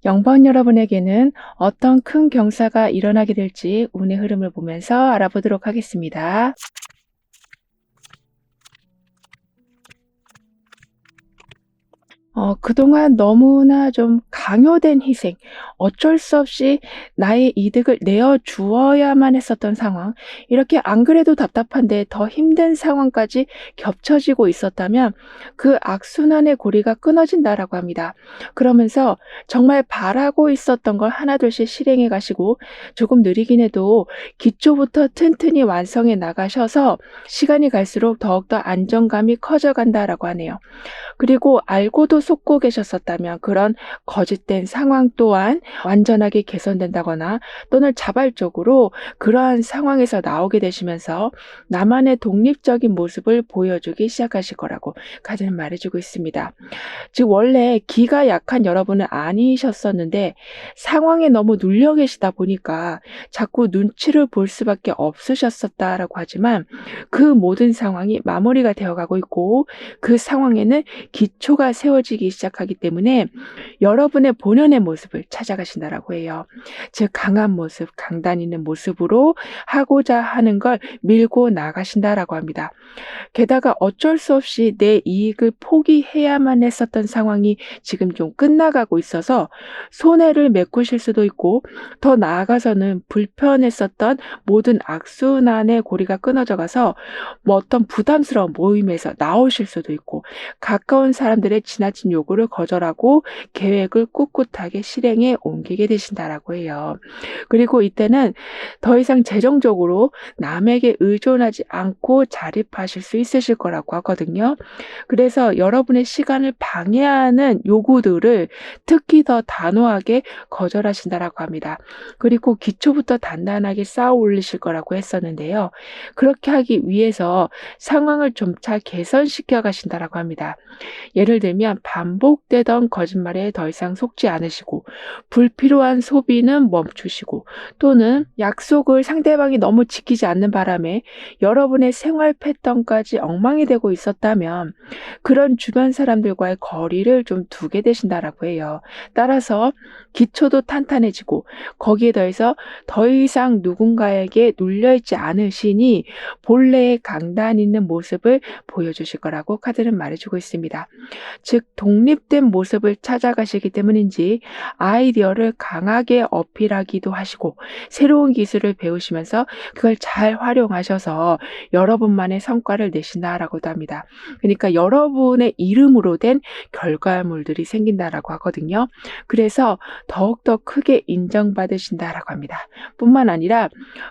0번 여러분에게는 어떤 큰 경사가 일어나게 될지 운의 흐름을 보면서 알아보도록 하겠습니다. 그동안 너무나 좀 강요된 희생, 어쩔 수 없이 나의 이득을 내어 주어야만 했었던 상황, 이렇게 안 그래도 답답한데 더 힘든 상황까지 겹쳐지고 있었다면 그 악순환의 고리가 끊어진다라고 합니다. 그러면서 정말 바라고 있었던 걸 하나둘씩 실행해 가시고 조금 느리긴 해도 기초부터 튼튼히 완성해 나가셔서 시간이 갈수록 더욱더 안정감이 커져간다라고 하네요. 그리고 알고도 속고 계셨었다면 그런 거짓된 상황 또한 완전하게 개선된다거나 또는 자발적으로 그러한 상황에서 나오게 되시면서 나만의 독립적인 모습을 보여주기 시작하실 거라고 카드는 말해주고 있습니다. 즉 원래 기가 약한 여러분은 아니셨었는데 상황에 너무 눌려 계시다 보니까 자꾸 눈치를 볼 수밖에 없으셨었다라고 하지만 그 모든 상황이 마무리가 되어가고 있고 그 상황에는 기초가 세워지기 시작하기 때문에 여러분의 본연의 모습을 찾아가신다라고 해요. 즉 강한 모습, 강단 있는 모습으로 하고자 하는 걸 밀고 나가신다라고 합니다. 게다가 어쩔 수 없이 내 이익을 포기해야만 했었던 상황이 지금 좀 끝나가고 있어서 손해를 메꾸실 수도 있고 더 나아가서는 불편했었던 모든 악순환의 고리가 끊어져 가서 뭐 어떤 부담스러운 모임에서 나오실 수도 있고 가까운 사람들의 지나친 요구를 거절하고 계획을 꿋꿋하게 실행에 옮기게 되신다라고 해요. 그리고 이때는 더 이상 재정적으로 남에게 의존하지 않고 자립하실 수 있으실 거라고 하거든요. 그래서 여러분의 시간을 방해하는 요구들을 특히 더 단호하게 거절하신다라고 합니다. 그리고 기초부터 단단하게 쌓아 올리실 거라고 했었는데요. 그렇게 하기 위해서 상황을 점차 개선시켜 가신다라고 합니다. 예를 들면 반복되던 거짓말에 더 이상 속지 않으시고 불필요한 소비는 멈추시고 또는 약속을 상대방이 너무 지키지 않는 바람에 여러분의 생활 패턴까지 엉망이 되고 있었다면 그런 주변 사람들과의 거리를 좀 두게 되신다라고 해요. 따라서 기초도 탄탄해지고 거기에 더해서 더 이상 누군가에게 눌려있지 않으시니 본래의 강단 있는 모습을 보여주실 거라고 카드는 말해주고 있습니다. 즉 독립된 모습을 찾아가시기 때문인지 아이디어를 강하게 어필하기도 하시고 새로운 기술을 배우시면서 그걸 잘 활용하셔서 여러분만의 성과를 내신다라고도 합니다. 그러니까 여러분의 이름으로 된 결과물들이 생긴다라고 하거든요. 그래서 더욱더 크게 인정받으신다라고 합니다. 뿐만 아니라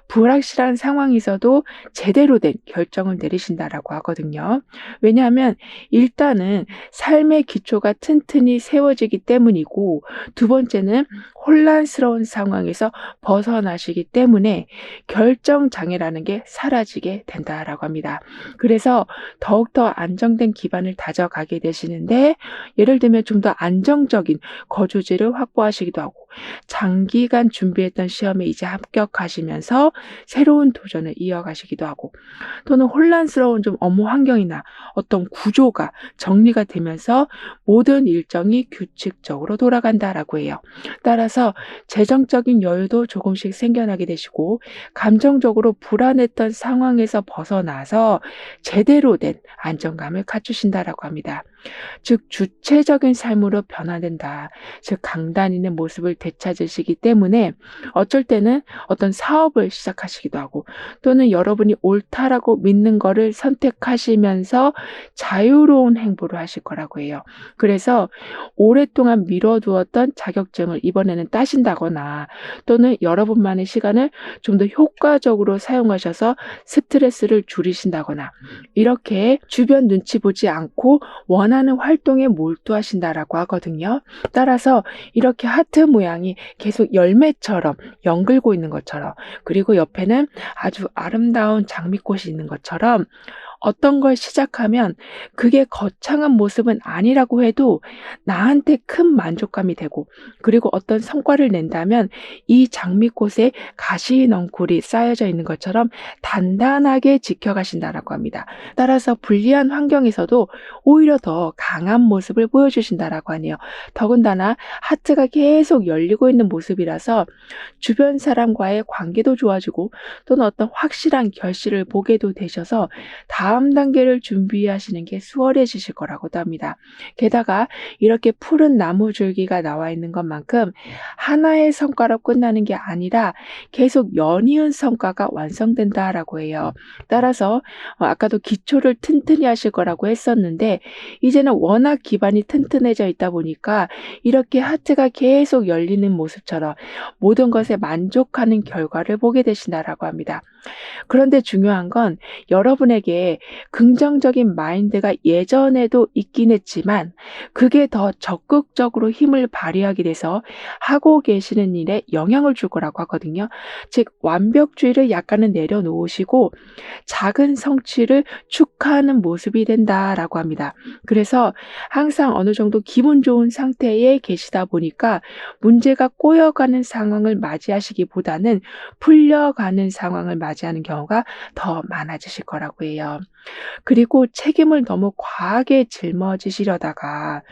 불확실한 상황에서도 제대로 된 결정을 내리신다라고 하거든요. 왜냐하면 일단은 삶의 기초가 튼튼히 세워지기 때문이고 두 번째는 혼란스러운 상황에서 벗어나시기 때문에 결정장애라는 게 사라지게 된다라고 합니다. 그래서 더욱더 안정된 기반을 다져가게 되시는데 예를 들면 좀 더 안정적인 거주지를 확보하시기도 하고 장기간 준비했던 시험에 이제 합격하시면서 새로운 도전을 이어가시기도 하고 또는 혼란스러운 좀 업무 환경이나 어떤 구조가 정리가 되면서 모든 일정이 규칙적으로 돌아간다라고 해요. 따라서 재정적인 여유도 조금씩 생겨나게 되시고 감정적으로 불안했던 상황에서 벗어나서 제대로 된 안정감을 갖추신다라고 합니다. 즉 주체적인 삶으로 변화된다. 즉 강단 있는 모습을 되찾으시기 때문에 어쩔 때는 어떤 사업을 시작하시기도 하고 또는 여러분이 옳다라고 믿는 거를 선택하시면서 자유로운 행보를 하실 거라고 해요. 그래서 오랫동안 미뤄두었던 자격증을 이번에는 따신다거나 또는 여러분만의 시간을 좀 더 효과적으로 사용하셔서 스트레스를 줄이신다거나 이렇게 주변 눈치 보지 않고 원하는 활동에 몰두하신다라고 하거든요. 따라서 이렇게 하트 모양이 계속 열매처럼 연글고 있는 것처럼 그리고 옆에는 아주 아름다운 장미꽃이 있는 것처럼 어떤 걸 시작하면 그게 거창한 모습은 아니라고 해도 나한테 큰 만족감이 되고, 그리고 어떤 성과를 낸다면 이 장미꽃에 가시넝쿨이 쌓여져 있는 것처럼 단단하게 지켜가신다라고 합니다. 따라서 불리한 환경에서도 오히려 더 강한 모습을 보여주신다라고 하네요. 더군다나 하트가 계속 열리고 있는 모습이라서 주변 사람과의 관계도 좋아지고, 또는 어떤 확실한 결실을 보게도 되셔서 다음 단계를 준비하시는 게 수월해지실 거라고도 합니다. 게다가 이렇게 푸른 나무 줄기가 나와 있는 것만큼 하나의 성과로 끝나는 게 아니라 계속 연이은 성과가 완성된다라고 해요. 따라서 아까도 기초를 튼튼히 하실 거라고 했었는데, 이제는 워낙 기반이 튼튼해져 있다 보니까 이렇게 하트가 계속 열리는 모습처럼 모든 것에 만족하는 결과를 보게 되신다라고 합니다. 그런데 중요한 건 여러분에게 긍정적인 마인드가 예전에도 있긴 했지만 그게 더 적극적으로 힘을 발휘하게 돼서 하고 계시는 일에 영향을 줄 거라고 하거든요. 즉, 완벽주의를 약간은 내려놓으시고 작은 성취를 축하하는 모습이 된다라고 합니다. 그래서 항상 어느 정도 기분 좋은 상태에 계시다 보니까 문제가 꼬여가는 상황을 맞이하시기보다는 풀려가는 상황을 맞이하는 경우가 더 많아지실 거라고 해요. 그리고 책임을 너무 과하게 짊어지시려다가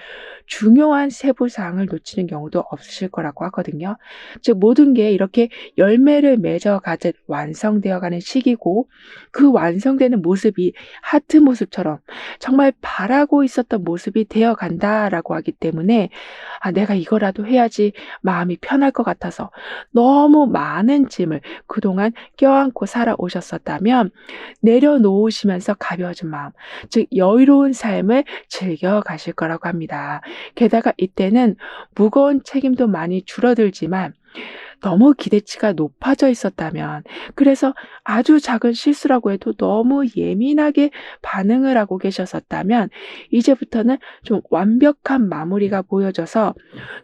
중요한 세부 사항을 놓치는 경우도 없으실 거라고 하거든요. 즉, 모든 게 이렇게 열매를 맺어 가듯 완성되어 가는 시기고, 그 완성되는 모습이 하트 모습처럼 정말 바라고 있었던 모습이 되어 간다라고 하기 때문에, 내가 이거라도 해야지 마음이 편할 것 같아서 너무 많은 짐을 그동안 껴안고 살아오셨었다면 내려놓으시면서 가벼워진 마음, 즉 여유로운 삶을 즐겨 가실 거라고 합니다. 게다가 이때는 무거운 책임도 많이 줄어들지만 너무 기대치가 높아져 있었다면, 그래서 아주 작은 실수라고 해도 너무 예민하게 반응을 하고 계셨었다면, 이제부터는 좀 완벽한 마무리가 보여져서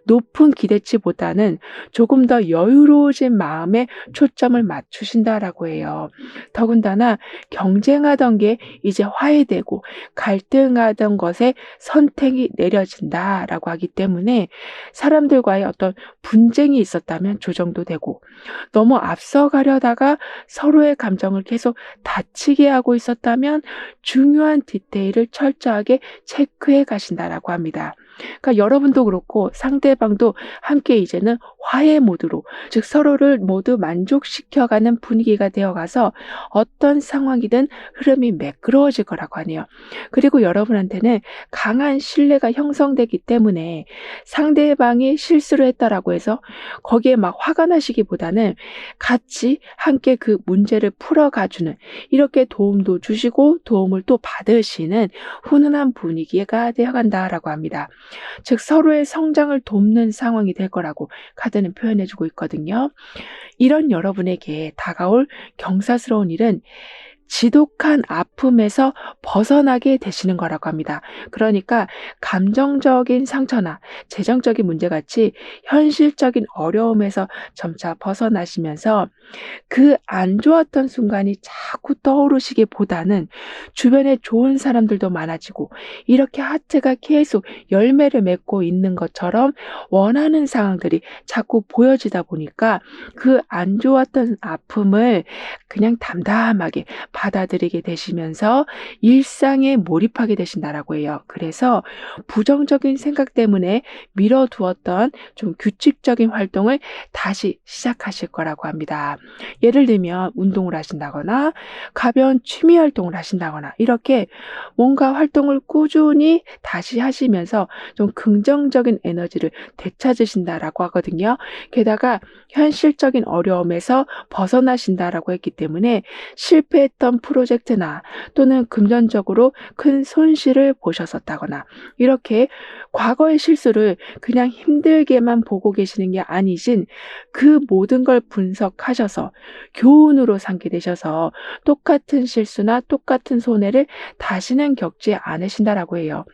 높은 기대치보다는 조금 더 여유로워진 마음에 초점을 맞추신다라고 해요. 더군다나 경쟁하던 게 이제 화해되고 갈등하던 것에 선택이 내려진다라고 하기 때문에 사람들과의 어떤 분쟁이 있었다면 조정도 되고, 너무 앞서가려다가 서로의 감정을 계속 다치게 하고 있었다면 중요한 디테일을 철저하게 체크해 가신다라고 합니다. 그러니까 여러분도 그렇고 상대방도 함께 이제는 화해 모드로, 즉 서로를 모두 만족시켜가는 분위기가 되어가서 어떤 상황이든 흐름이 매끄러워질 거라고 하네요. 그리고 여러분한테는 강한 신뢰가 형성되기 때문에 상대방이 실수를 했다라고 해서 거기에 막 화가 나시기보다는 같이 함께 그 문제를 풀어가주는, 이렇게 도움도 주시고 도움을 또 받으시는 훈훈한 분위기가 되어간다라고 합니다. 즉, 서로의 성장을 돕는 상황이 될 거라고 카드는 표현해주고 있거든요. 이런 여러분에게 다가올 경사스러운 일은 지독한 아픔에서 벗어나게 되시는 거라고 합니다. 그러니까 감정적인 상처나 재정적인 문제같이 현실적인 어려움에서 점차 벗어나시면서 그 안 좋았던 순간이 자꾸 떠오르시기보다는 주변에 좋은 사람들도 많아지고 이렇게 하트가 계속 열매를 맺고 있는 것처럼 원하는 상황들이 자꾸 보여지다 보니까 그 안 좋았던 아픔을 그냥 담담하게 받아들이게 되시면서 일상에 몰입하게 되신다라고 해요. 그래서 부정적인 생각 때문에 미뤄두었던 좀 규칙적인 활동을 다시 시작하실 거라고 합니다. 예를 들면 운동을 하신다거나 가벼운 취미 활동을 하신다거나 이렇게 뭔가 활동을 꾸준히 다시 하시면서 좀 긍정적인 에너지를 되찾으신다라고 하거든요. 게다가 현실적인 어려움에서 벗어나신다라고 했기 때문에 실패했던 프로젝트나 또는 금전적으로 큰 손실을 보셨었다거나 이렇게 과거의 실수를 그냥 힘들게만 보고 계시는 게 아니신 그 모든 걸 분석하셔서 교훈으로 삼게 되셔서 똑같은 실수나 똑같은 손해를 다시는 겪지 않으신다라고 해요.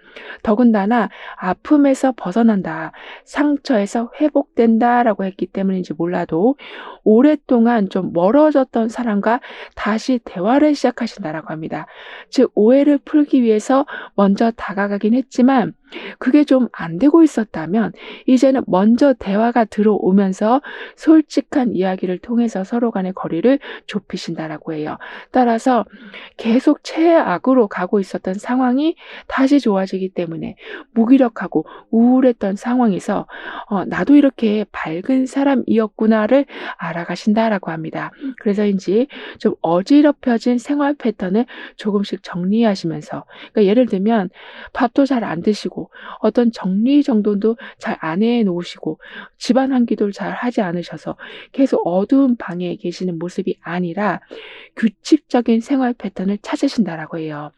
더군다나 아픔에서 벗어난다, 상처에서 회복된다라고 했기 때문인지 몰라도 오랫동안 좀 멀어졌던 사람과 다시 대화를 대화를 시작하신다라고 합니다. 즉 오해를 풀기 위해서 먼저 다가가긴 했지만 그게 좀 안 되고 있었다면 이제는 먼저 대화가 들어오면서 솔직한 이야기를 통해서 서로 간의 거리를 좁히신다라고 해요. 따라서 계속 최악으로 가고 있었던 상황이 다시 좋아지기 때문에 무기력하고 우울했던 상황에서 나도 이렇게 밝은 사람이었구나를 알아가신다라고 합니다. 그래서인지 좀 어지럽혀진 생활 패턴을 조금씩 정리하시면서, 그러니까 예를 들면 밥도 잘 안 드시고 어떤 정리정돈도 잘 안 해 놓으시고 집안 환기도 잘 하지 않으셔서 계속 어두운 방에 계시는 모습이 아니라 규칙적인 생활 패턴을 찾으신다라고 해요.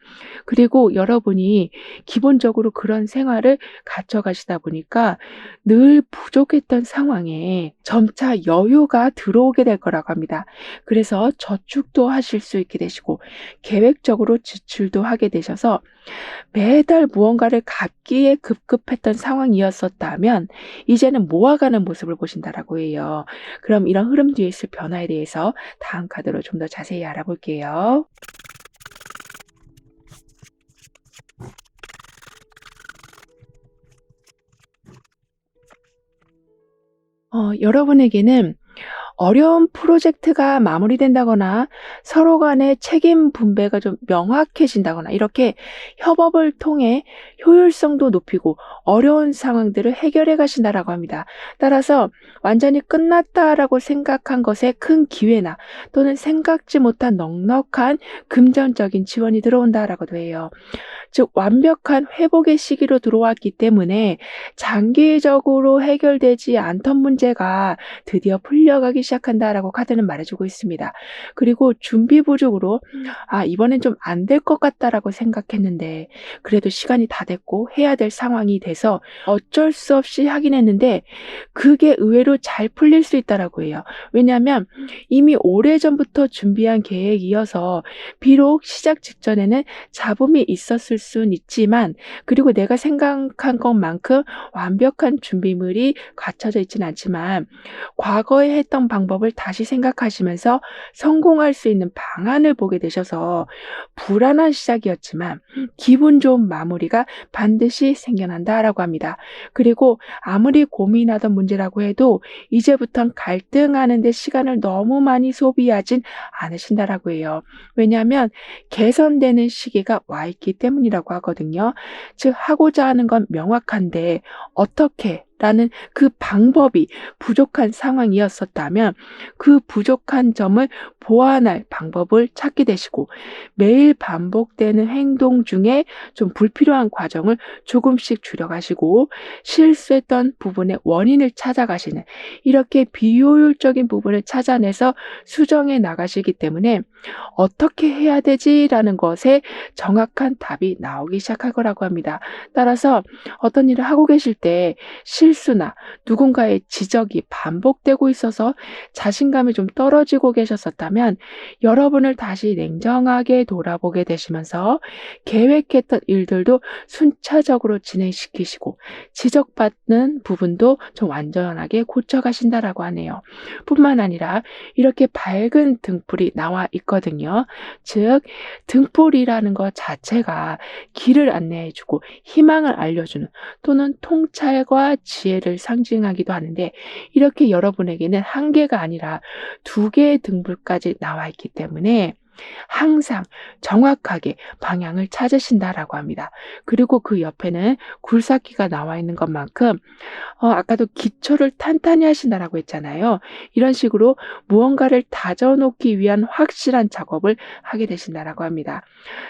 그리고 여러분이 기본적으로 그런 생활을 갖춰가시다 보니까 늘 부족했던 상황에 점차 여유가 들어오게 될 거라고 합니다. 그래서 저축도 하실 수 있게 되시고 계획적으로 지출도 하게 되셔서 매달 무언가를 갚기에 급급했던 상황이었었다면 이제는 모아가는 모습을 보신다라고 해요. 그럼 이런 흐름 뒤에 있을 변화에 대해서 다음 카드로 좀 더 자세히 알아볼게요. 여러분에게는 어려운 프로젝트가 마무리된다거나 서로 간의 책임 분배가 좀 명확해진다거나 이렇게 협업을 통해 효율성도 높이고 어려운 상황들을 해결해 가신다라고 합니다. 따라서 완전히 끝났다라고 생각한 것에 큰 기회나 또는 생각지 못한 넉넉한 금전적인 지원이 들어온다라고도 해요. 즉 완벽한 회복의 시기로 들어왔기 때문에 장기적으로 해결되지 않던 문제가 드디어 풀려가기 시작한다라고 카드는 말해주고 있습니다. 그리고 준비 부족으로 이번엔 좀 안 될 것 같다라고 생각했는데 그래도 시간이 다 됐고 해야 될 상황이 돼서 어쩔 수 없이 하긴 했는데 그게 의외로 잘 풀릴 수 있다라고 해요. 왜냐하면 이미 오래전부터 준비한 계획이어서 비록 시작 직전에는 잡음이 있었을 수는 있지만 그리고 내가 생각한 것만큼 완벽한 준비물이 갖춰져 있지는 않지만 과거에 했던 방법을 다시 생각하시면서 성공할 수 있는 방안을 보게 되셔서 불안한 시작이었지만 기분 좋은 마무리가 반드시 생겨난다라고 합니다. 그리고 아무리 고민하던 문제라고 해도 이제부턴 갈등하는 데 시간을 너무 많이 소비하진 않으신다라고 해요. 왜냐하면 개선되는 시기가 와 있기 때문이라고 하거든요. 즉 하고자 하는 건 명확한데 어떻게 라는 그 방법이 부족한 상황이었었다면 그 부족한 점을 보완할 방법을 찾게 되시고 매일 반복되는 행동 중에 좀 불필요한 과정을 조금씩 줄여가시고 실수했던 부분의 원인을 찾아가시는 이렇게 비효율적인 부분을 찾아내서 수정해 나가시기 때문에 어떻게 해야 되지라는 것에 정확한 답이 나오기 시작할 거라고 합니다. 따라서 어떤 일을 하고 계실 때 실수나 누군가의 지적이 반복되고 있어서 자신감이 좀 떨어지고 계셨었다면 여러분을 다시 냉정하게 돌아보게 되시면서 계획했던 일들도 순차적으로 진행시키시고 지적받는 부분도 좀 완전하게 고쳐가신다라고 하네요. 뿐만 아니라 이렇게 밝은 등불이 나와 있거든요. 즉 등불이라는 것 자체가 길을 안내해주고 희망을 알려주는 또는 통찰과 지혜를 상징하기도 하는데 이렇게 여러분에게는 한 개가 아니라 두 개의 등불까지 나와 있기 때문에 항상 정확하게 방향을 찾으신다라고 합니다. 그리고 그 옆에는 굴삭기가 나와 있는 것만큼 아까도 기초를 탄탄히 하신다라고 했잖아요. 이런 식으로 무언가를 다져놓기 위한 확실한 작업을 하게 되신다라고 합니다.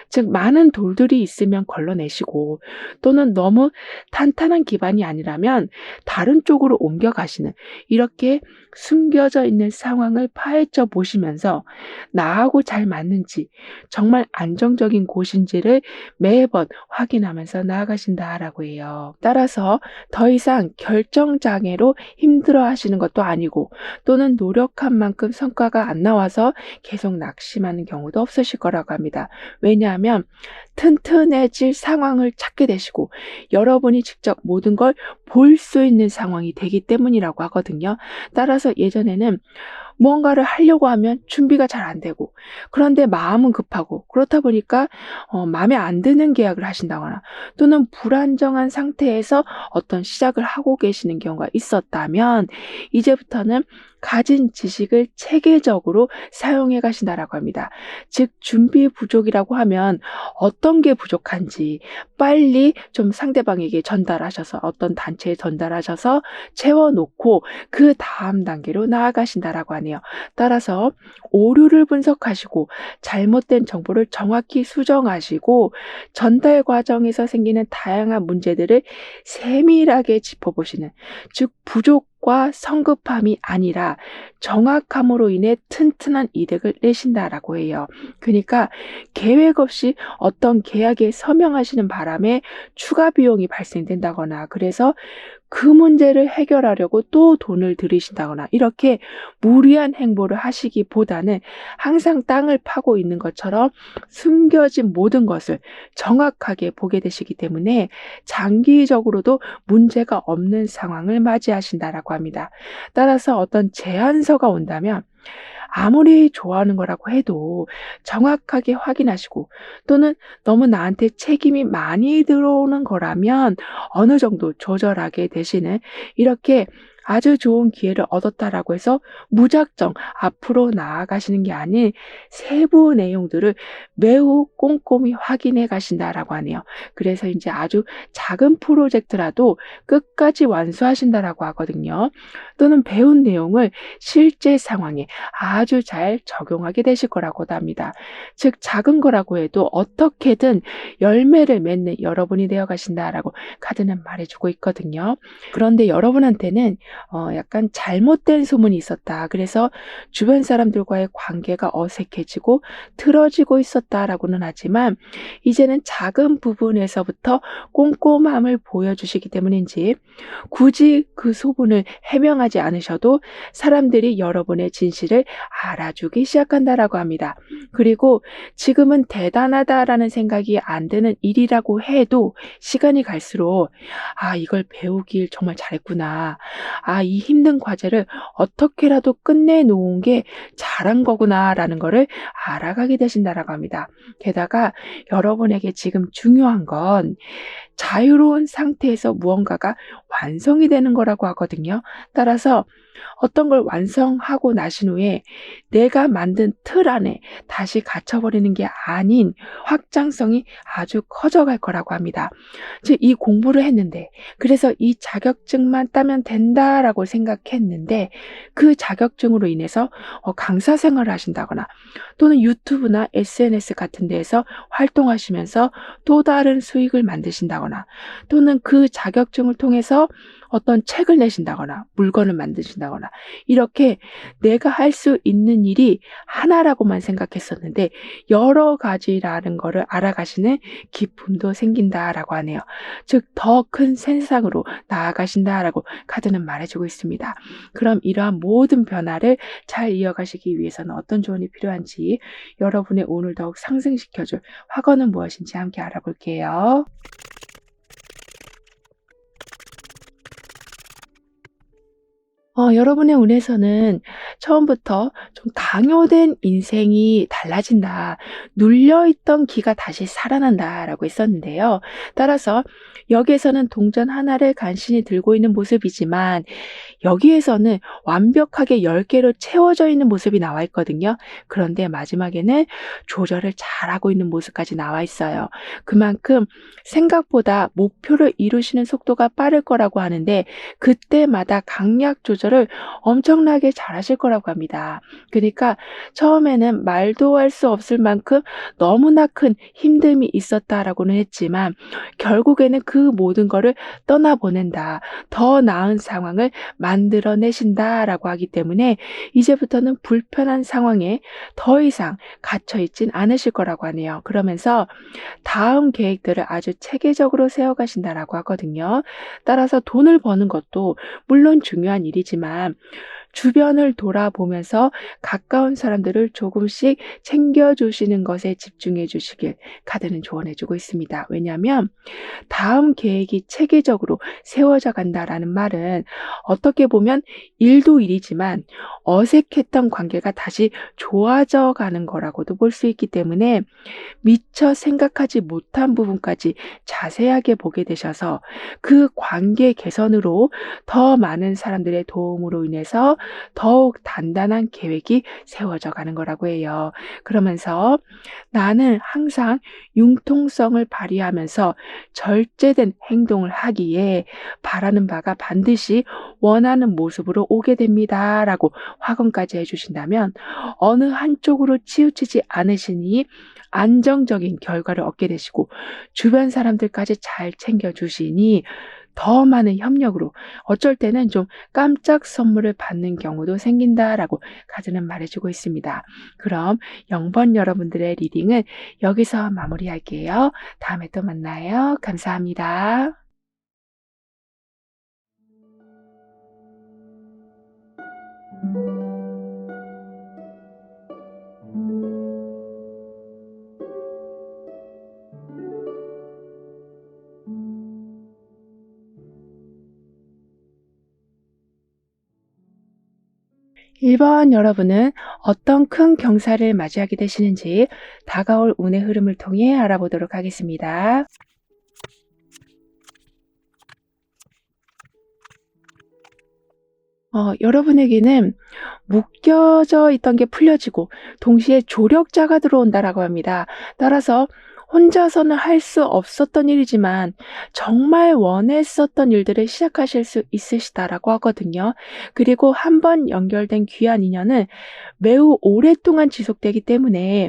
즉 많은 돌들이 있으면 걸러내시고 또는 너무 탄탄한 기반이 아니라면 다른 쪽으로 옮겨가시는 이렇게 숨겨져 있는 상황을 파헤쳐 보시면서 나하고 잘 맞는지 정말 안정적인 곳인지를 매번 확인하면서 나아가신다라고 해요. 따라서 더 이상 결정장애로 힘들어 하시는 것도 아니고 또는 노력한 만큼 성과가 안 나와서 계속 낙심하는 경우도 없으실 거라고 합니다. 왜냐하면 튼튼해질 상황을 찾게 되시고 여러분이 직접 모든 걸 볼 수 있는 상황이 되기 때문이라고 하거든요. 따라서 예전에는 무언가를 하려고 하면 준비가 잘 안 되고, 그런데 마음은 급하고, 그렇다 보니까 마음에 안 드는 계약을 하신다거나, 또는 불안정한 상태에서 어떤 시작을 하고 계시는 경우가 있었다면, 이제부터는 가진 지식을 체계적으로 사용해 가신다라고 합니다. 즉 준비 부족이라고 하면 어떤 게 부족한지 빨리 좀 상대방에게 전달하셔서, 어떤 단체에 전달하셔서 채워 놓고 그다음 단계로 나아가신다라고 하네요. 따라서 오류를 분석하시고 잘못된 정보를 정확히 수정하시고 전달 과정에서 생기는 다양한 문제들을 세밀하게 짚어보시는, 즉 부족과 성급함이 아니라 정확함으로 인해 튼튼한 이득을 내신다라고 해요. 그러니까 계획 없이 어떤 계약에 서명하시는 바람에 추가 비용이 발생된다거나, 그래서 그 문제를 해결하려고 또 돈을 들이신다거나, 이렇게 무리한 행보를 하시기보다는 항상 땅을 파고 있는 것처럼 숨겨진 모든 것을 정확하게 보게 되시기 때문에 장기적으로도 문제가 없는 상황을 맞이하신다라고 합니다. 따라서 어떤 제안서가 온다면 아무리 좋아하는 거라고 해도 정확하게 확인하시고, 또는 너무 나한테 책임이 많이 들어오는 거라면 어느 정도 조절하게 되시는, 이렇게 아주 좋은 기회를 얻었다라고 해서 무작정 앞으로 나아가시는 게 아닌 세부 내용들을 매우 꼼꼼히 확인해 가신다라고 하네요. 그래서 이제 아주 작은 프로젝트라도 끝까지 완수하신다라고 하거든요. 또는 배운 내용을 실제 상황에 아주 잘 적용하게 되실 거라고도 합니다. 즉 작은 거라고 해도 어떻게든 열매를 맺는 여러분이 되어 가신다라고 카드는 말해주고 있거든요. 그런데 여러분한테는 약간 잘못된 소문이 있었다, 그래서 주변 사람들과의 관계가 어색해지고 틀어지고 있었다라고는 하지만, 이제는 작은 부분에서부터 꼼꼼함을 보여주시기 때문인지 굳이 그 소문을 해명하지 않으셔도 사람들이 여러분의 진실을 알아주기 시작한다라고 합니다. 그리고 지금은 대단하다라는 생각이 안 드는 일이라고 해도 시간이 갈수록 이걸 배우길 정말 잘했구나, 이 힘든 과제를 어떻게라도 끝내놓은 게 잘한 거구나라는 거를 알아가게 되신다라고 합니다. 게다가 여러분에게 지금 중요한 건 자유로운 상태에서 무언가가 완성이 되는 거라고 하거든요. 따라서 어떤 걸 완성하고 나신 후에 내가 만든 틀 안에 다시 갇혀버리는 게 아닌 확장성이 아주 커져갈 거라고 합니다. 즉 이 공부를 했는데, 그래서 이 자격증만 따면 된다라고 생각했는데, 그 자격증으로 인해서 강사 생활을 하신다거나, 또는 유튜브나 SNS 같은 데에서 활동하시면서 또 다른 수익을 만드신다거나, 또는 그 자격증을 통해서 어떤 책을 내신다거나 물건을 만드신다거나, 이렇게 내가 할 수 있는 일이 하나라고만 생각했었는데 여러 가지라는 거를 알아가시는 기쁨도 생긴다라고 하네요. 즉 더 큰 세상으로 나아가신다라고 카드는 말해주고 있습니다. 그럼 이러한 모든 변화를 잘 이어가시기 위해서는 어떤 조언이 필요한지, 여러분의 운을 더욱 상승시켜줄 화건은 무엇인지 함께 알아볼게요. 여러분의 운에서는 처음부터 좀 강요된 인생이 달라진다, 눌려있던 기가 다시 살아난다라고 했었는데요. 따라서 여기에서는 동전 하나를 간신히 들고 있는 모습이지만, 여기에서는 완벽하게 10개로 채워져 있는 모습이 나와 있거든요. 그런데 마지막에는 조절을 잘하고 있는 모습까지 나와 있어요. 그만큼 생각보다 목표를 이루시는 속도가 빠를 거라고 하는데, 그때마다 강약 조절을 엄청나게 잘하실 거라고 합니다. 그러니까 처음에는 말도 할 수 없을 만큼 너무나 큰 힘듦이 있었다라고는 했지만, 결국에는 그 모든 거를 떠나보낸다, 더 나은 상황을 만들어내신다라고 하기 때문에 이제부터는 불편한 상황에 더 이상 갇혀있진 않으실 거라고 하네요. 그러면서 다음 계획들을 아주 체계적으로 세워가신다라고 하거든요. 따라서 돈을 버는 것도 물론 중요한 일이지만 주변을 돌아보면서 가까운 사람들을 조금씩 챙겨주시는 것에 집중해 주시길 카드는 조언해 주고 있습니다. 왜냐하면 다음 계획이 체계적으로 세워져 간다라는 말은 어떻게 보면 일도 일이지만 어색했던 관계가 다시 좋아져 가는 거라고도 볼 수 있기 때문에 미처 생각하지 못한 부분까지 자세하게 보게 되셔서 그 관계 개선으로 더 많은 사람들의 도움으로 인해서 더욱 단단한 계획이 세워져 가는 거라고 해요. 그러면서 나는 항상 융통성을 발휘하면서 절제된 행동을 하기에 바라는 바가 반드시 원하는 모습으로 오게 됩니다. 라고 확언까지 해주신다면 어느 한쪽으로 치우치지 않으시니 안정적인 결과를 얻게 되시고 주변 사람들까지 잘 챙겨주시니 더 많은 협력으로 어쩔 때는 좀 깜짝 선물을 받는 경우도 생긴다라고 카드는 말해주고 있습니다. 그럼 0번 여러분들의 리딩은 여기서 마무리할게요. 다음에 또 만나요. 감사합니다. 일 번 여러분은 어떤 큰 경사를 맞이하게 되시는지 다가올 운의 흐름을 통해 알아보도록 하겠습니다. 여러분에게는 묶여져 있던 게 풀려지고 동시에 조력자가 들어온다라고 합니다. 따라서 혼자서는 할 수 없었던 일이지만 정말 원했었던 일들을 시작하실 수 있으시다라고 하거든요. 그리고 한 번 연결된 귀한 인연은 매우 오랫동안 지속되기 때문에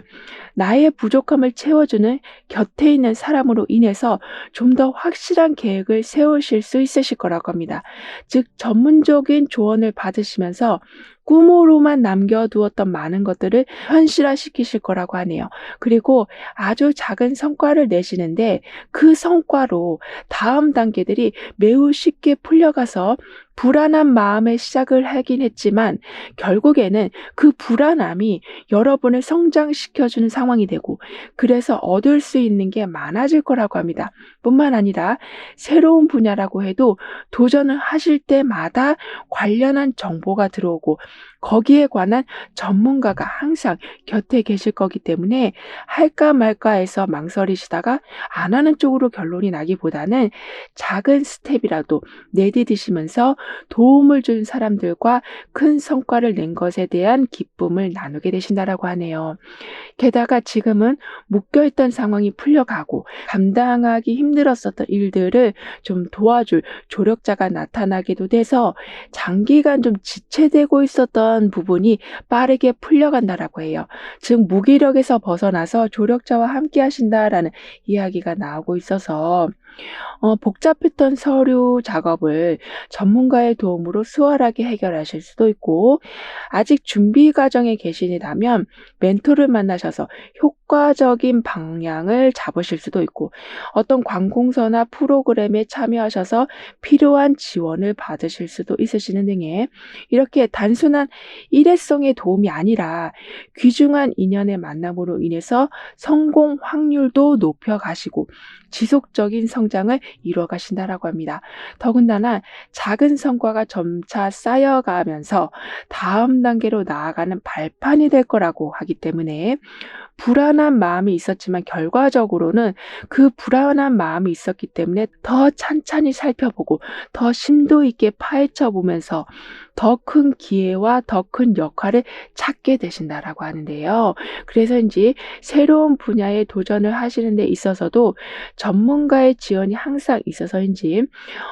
나의 부족함을 채워주는 곁에 있는 사람으로 인해서 좀 더 확실한 계획을 세우실 수 있으실 거라고 합니다. 즉 전문적인 조언을 받으시면서 꿈으로만 남겨두었던 많은 것들을 현실화시키실 거라고 하네요. 그리고 아주 작은 성과를 내시는데 그 성과로 다음 단계들이 매우 쉽게 풀려가서 불안한 마음에 시작을 하긴 했지만 결국에는 그 불안함이 여러분을 성장시켜주는 상황이 되고 그래서 얻을 수 있는 게 많아질 거라고 합니다. 뿐만 아니라 새로운 분야라고 해도 도전을 하실 때마다 관련한 정보가 들어오고 거기에 관한 전문가가 항상 곁에 계실 거기 때문에 할까 말까 해서 망설이시다가 안 하는 쪽으로 결론이 나기보다는 작은 스텝이라도 내디디시면서 도움을 준 사람들과 큰 성과를 낸 것에 대한 기쁨을 나누게 되신다라고 하네요. 게다가 지금은 묶여있던 상황이 풀려가고 감당하기 힘들었었던 일들을 좀 도와줄 조력자가 나타나기도 돼서 장기간 좀 지체되고 있었던 부분이 빠르게 풀려간다라고 해요. 즉 무기력에서 벗어나서 조력자와 함께 하신다라는 이야기가 나오고 있어서 복잡했던 서류 작업을 전문가의 도움으로 수월하게 해결하실 수도 있고 아직 준비 과정에 계시다면 멘토를 만나셔서 효과적인 방향을 잡으실 수도 있고 어떤 관공서나 프로그램에 참여하셔서 필요한 지원을 받으실 수도 있으시는 등의 이렇게 단순한 일회성의 도움이 아니라 귀중한 인연의 만남으로 인해서 성공 확률도 높여가시고 지속적인 성장을 이루어 가신다라고 합니다. 더군다나 작은 성과가 점차 쌓여가면서 다음 단계로 나아가는 발판이 될 거라고 하기 때문에 불안한 마음이 있었지만 결과적으로는 그 불안한 마음이 있었기 때문에 더 찬찬히 살펴보고 더 심도 있게 파헤쳐 보면서 더 큰 기회와 더 큰 역할을 찾게 되신다라고 하는데요. 그래서인지 새로운 분야에 도전을 하시는 데 있어서도 전문가의 지원이 항상 있어서인지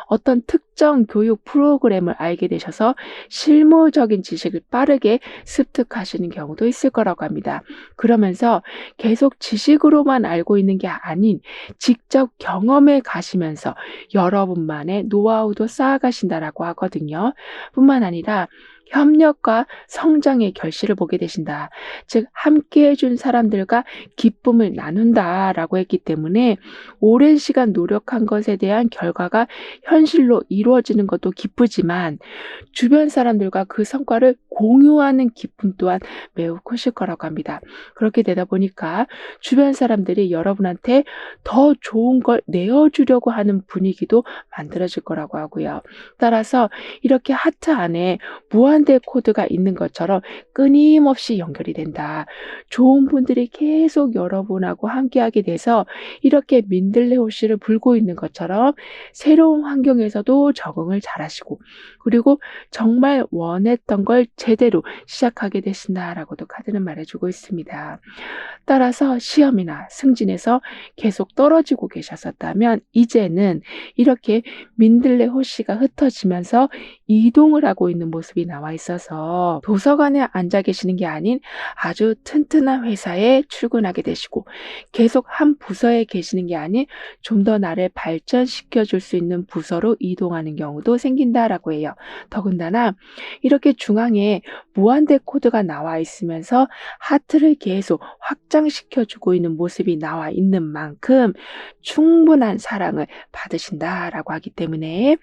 어떤 특정 교육 프로그램을 알게 되셔서 실무적인 지식을 빠르게 습득하시는 경우도 있을 거라고 합니다. 그러면서 계속 지식으로만 알고 있는 게 아닌 직접 경험에 가시면서 여러분만의 노하우도 쌓아가신다라고 하거든요. 뿐만 아니라 협력과 성장의 결실을 보게 되신다. 즉 함께 해준 사람들과 기쁨을 나눈다라고 했기 때문에 오랜 시간 노력한 것에 대한 결과가 현실로 이루어지는 것도 기쁘지만 주변 사람들과 그 성과를 공유하는 기쁨 또한 매우 크실 거라고 합니다. 그렇게 되다 보니까 주변 사람들이 여러분한테 더 좋은 걸 내어주려고 하는 분위기도 만들어질 거라고 하고요. 따라서 이렇게 하트 안에 무한대 코드가 있는 것처럼 끊임없이 연결이 된다. 좋은 분들이 계속 여러분하고 함께하게 돼서 이렇게 민들레 호씨를 불고 있는 것처럼 새로운 환경에서도 적응을 잘하시고 그리고 정말 원했던 걸 제대로 시작하게 되신다라고도 카드는 말해주고 있습니다. 따라서 시험이나 승진에서 계속 떨어지고 계셨었다면 이제는 이렇게 민들레 호씨가 흩어지면서 이동을 하고 있는 모습이 나와 있어서 도서관에 앉아 계시는 게 아닌 아주 튼튼한 회사에 출근하게 되시고 계속 한 부서에 계시는 게 아닌 좀 더 나를 발전시켜 줄 수 있는 부서로 이동하는 경우도 생긴다라고 해요. 더군다나 이렇게 중앙에 무한대 코드가 나와 있으면서 하트를 계속 확장시켜 주고 있는 모습이 나와 있는 만큼 충분한 사랑을 받으신다라고 하기 때문에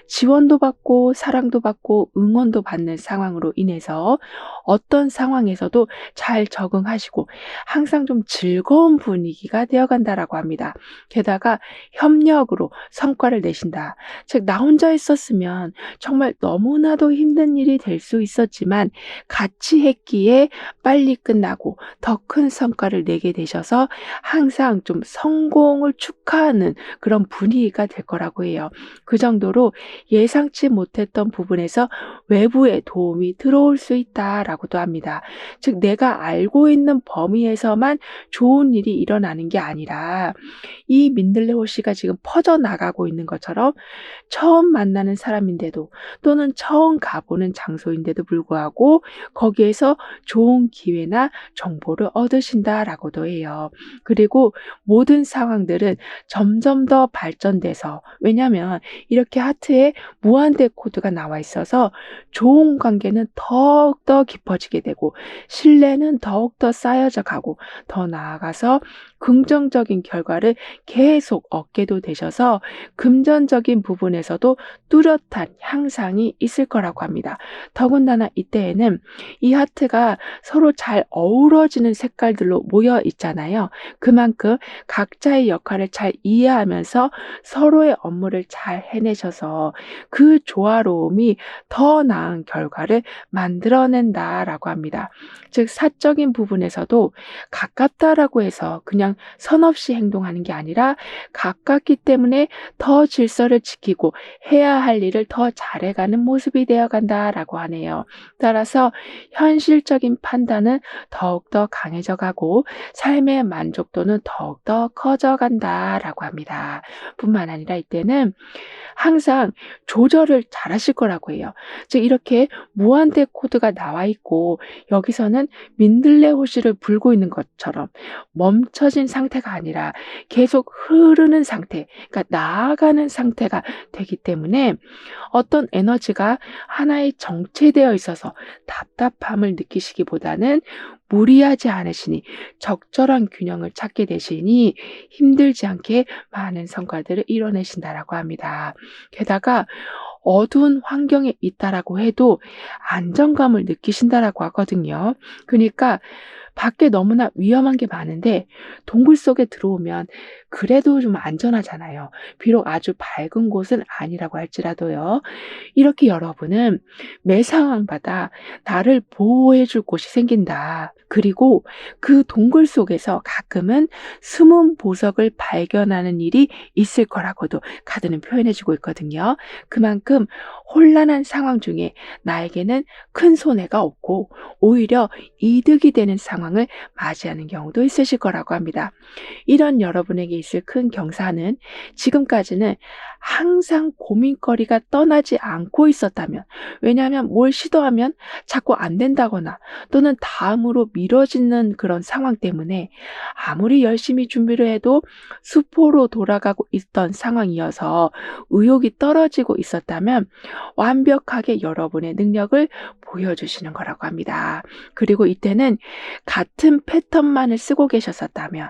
지원도 받고 사랑도 받고 응원도 받는 상황으로 인해서 어떤 상황에서도 잘 적응하시고 항상 좀 즐거운 분위기가 되어간다라고 합니다. 게다가 협력으로 성과를 내신다. 즉 나 혼자 있었으면 정말 너무나도 힘든 일이 될 수 있었지만 같이 했기에 빨리 끝나고 더 큰 성과를 내게 되셔서 항상 좀 성공을 축하하는 그런 분위기가 될 거라고 해요. 그 정도로 예상치 못했던 부분에서 외부의 도움이 들어올 수 있다라고도 합니다. 즉 내가 알고 있는 범위에서만 좋은 일이 일어나는 게 아니라 이 민들레 호씨가 지금 퍼져나가고 있는 것처럼 처음 만나는 사람인데도 또는 처음 가보는 장소인데도 불구하고 거기에서 좋은 기회나 정보를 얻으신다라고도 해요. 그리고 모든 상황들은 점점 더 발전돼서 왜냐하면 이렇게 하트에 무한대 코드가 나와 있어서 좋은 관계는 더욱더 깊어지게 되고 신뢰는 더욱더 쌓여져 가고 더 나아가서 긍정적인 결과를 계속 얻게도 되셔서 금전적인 부분에서도 뚜렷한 향상이 있을 거라고 합니다. 더군다나 이때에는 이 하트가 서로 잘 어우러지는 색깔들로 모여 있잖아요. 그만큼 각자의 역할을 잘 이해하면서 서로의 업무를 잘 해내셔서 그 조화로움이 더 나은 결과를 만들어낸다라고 합니다. 즉 사적인 부분에서도 가깝다라고 해서 그냥 선없이 행동하는 게 아니라 가깝기 때문에 더 질서를 지키고 해야 할 일을 더 잘해가는 모습이 되어간다라고 하네요. 따라서 현실적인 판단은 더욱더 강해져 가고 삶의 만족도는 더욱더 커져간다라고 합니다. 뿐만 아니라 이때는 항상 조절을 잘하실 거라고 해요. 즉 이렇게 무한대 코드가 나와 있고 여기서는 민들레 호시를 불고 있는 것처럼 멈춰진 상태가 아니라 계속 흐르는 상태, 그러니까 나아가는 상태가 되기 때문에 어떤 에너지가 하나에 정체되어 있어서 답답함을 느끼시기보다는 무리하지 않으시니 적절한 균형을 찾게 되시니 힘들지 않게 많은 성과들을 이뤄내신다라고 합니다. 게다가 어두운 환경에 있다라고 해도 안정감을 느끼신다라고 하거든요. 그러니까 밖에 너무나 위험한 게 많은데 동굴 속에 들어오면 그래도 좀 안전하잖아요. 비록 아주 밝은 곳은 아니라고 할지라도요. 이렇게 여러분은 매 상황마다 나를 보호해 줄 곳이 생긴다. 그리고 그 동굴 속에서 가끔은 숨은 보석을 발견하는 일이 있을 거라고도 카드는 표현해 주고 있거든요. 그만큼 혼란한 상황 중에 나에게는 큰 손해가 없고 오히려 이득이 되는 상황을 맞이하는 경우도 있으실 거라고 합니다. 이런 여러분에게 있을 큰 경사는 지금까지는 항상 고민거리가 떠나지 않고 있었다면, 왜냐하면 뭘 시도하면 자꾸 안 된다거나 또는 다음으로 미뤄지는 그런 상황 때문에 아무리 열심히 준비를 해도 수포로 돌아가고 있던 상황이어서 의욕이 떨어지고 있었다면 완벽하게 여러분의 능력을 보여주시는 거라고 합니다. 그리고 이때는 같은 패턴만을 쓰고 계셨었다면,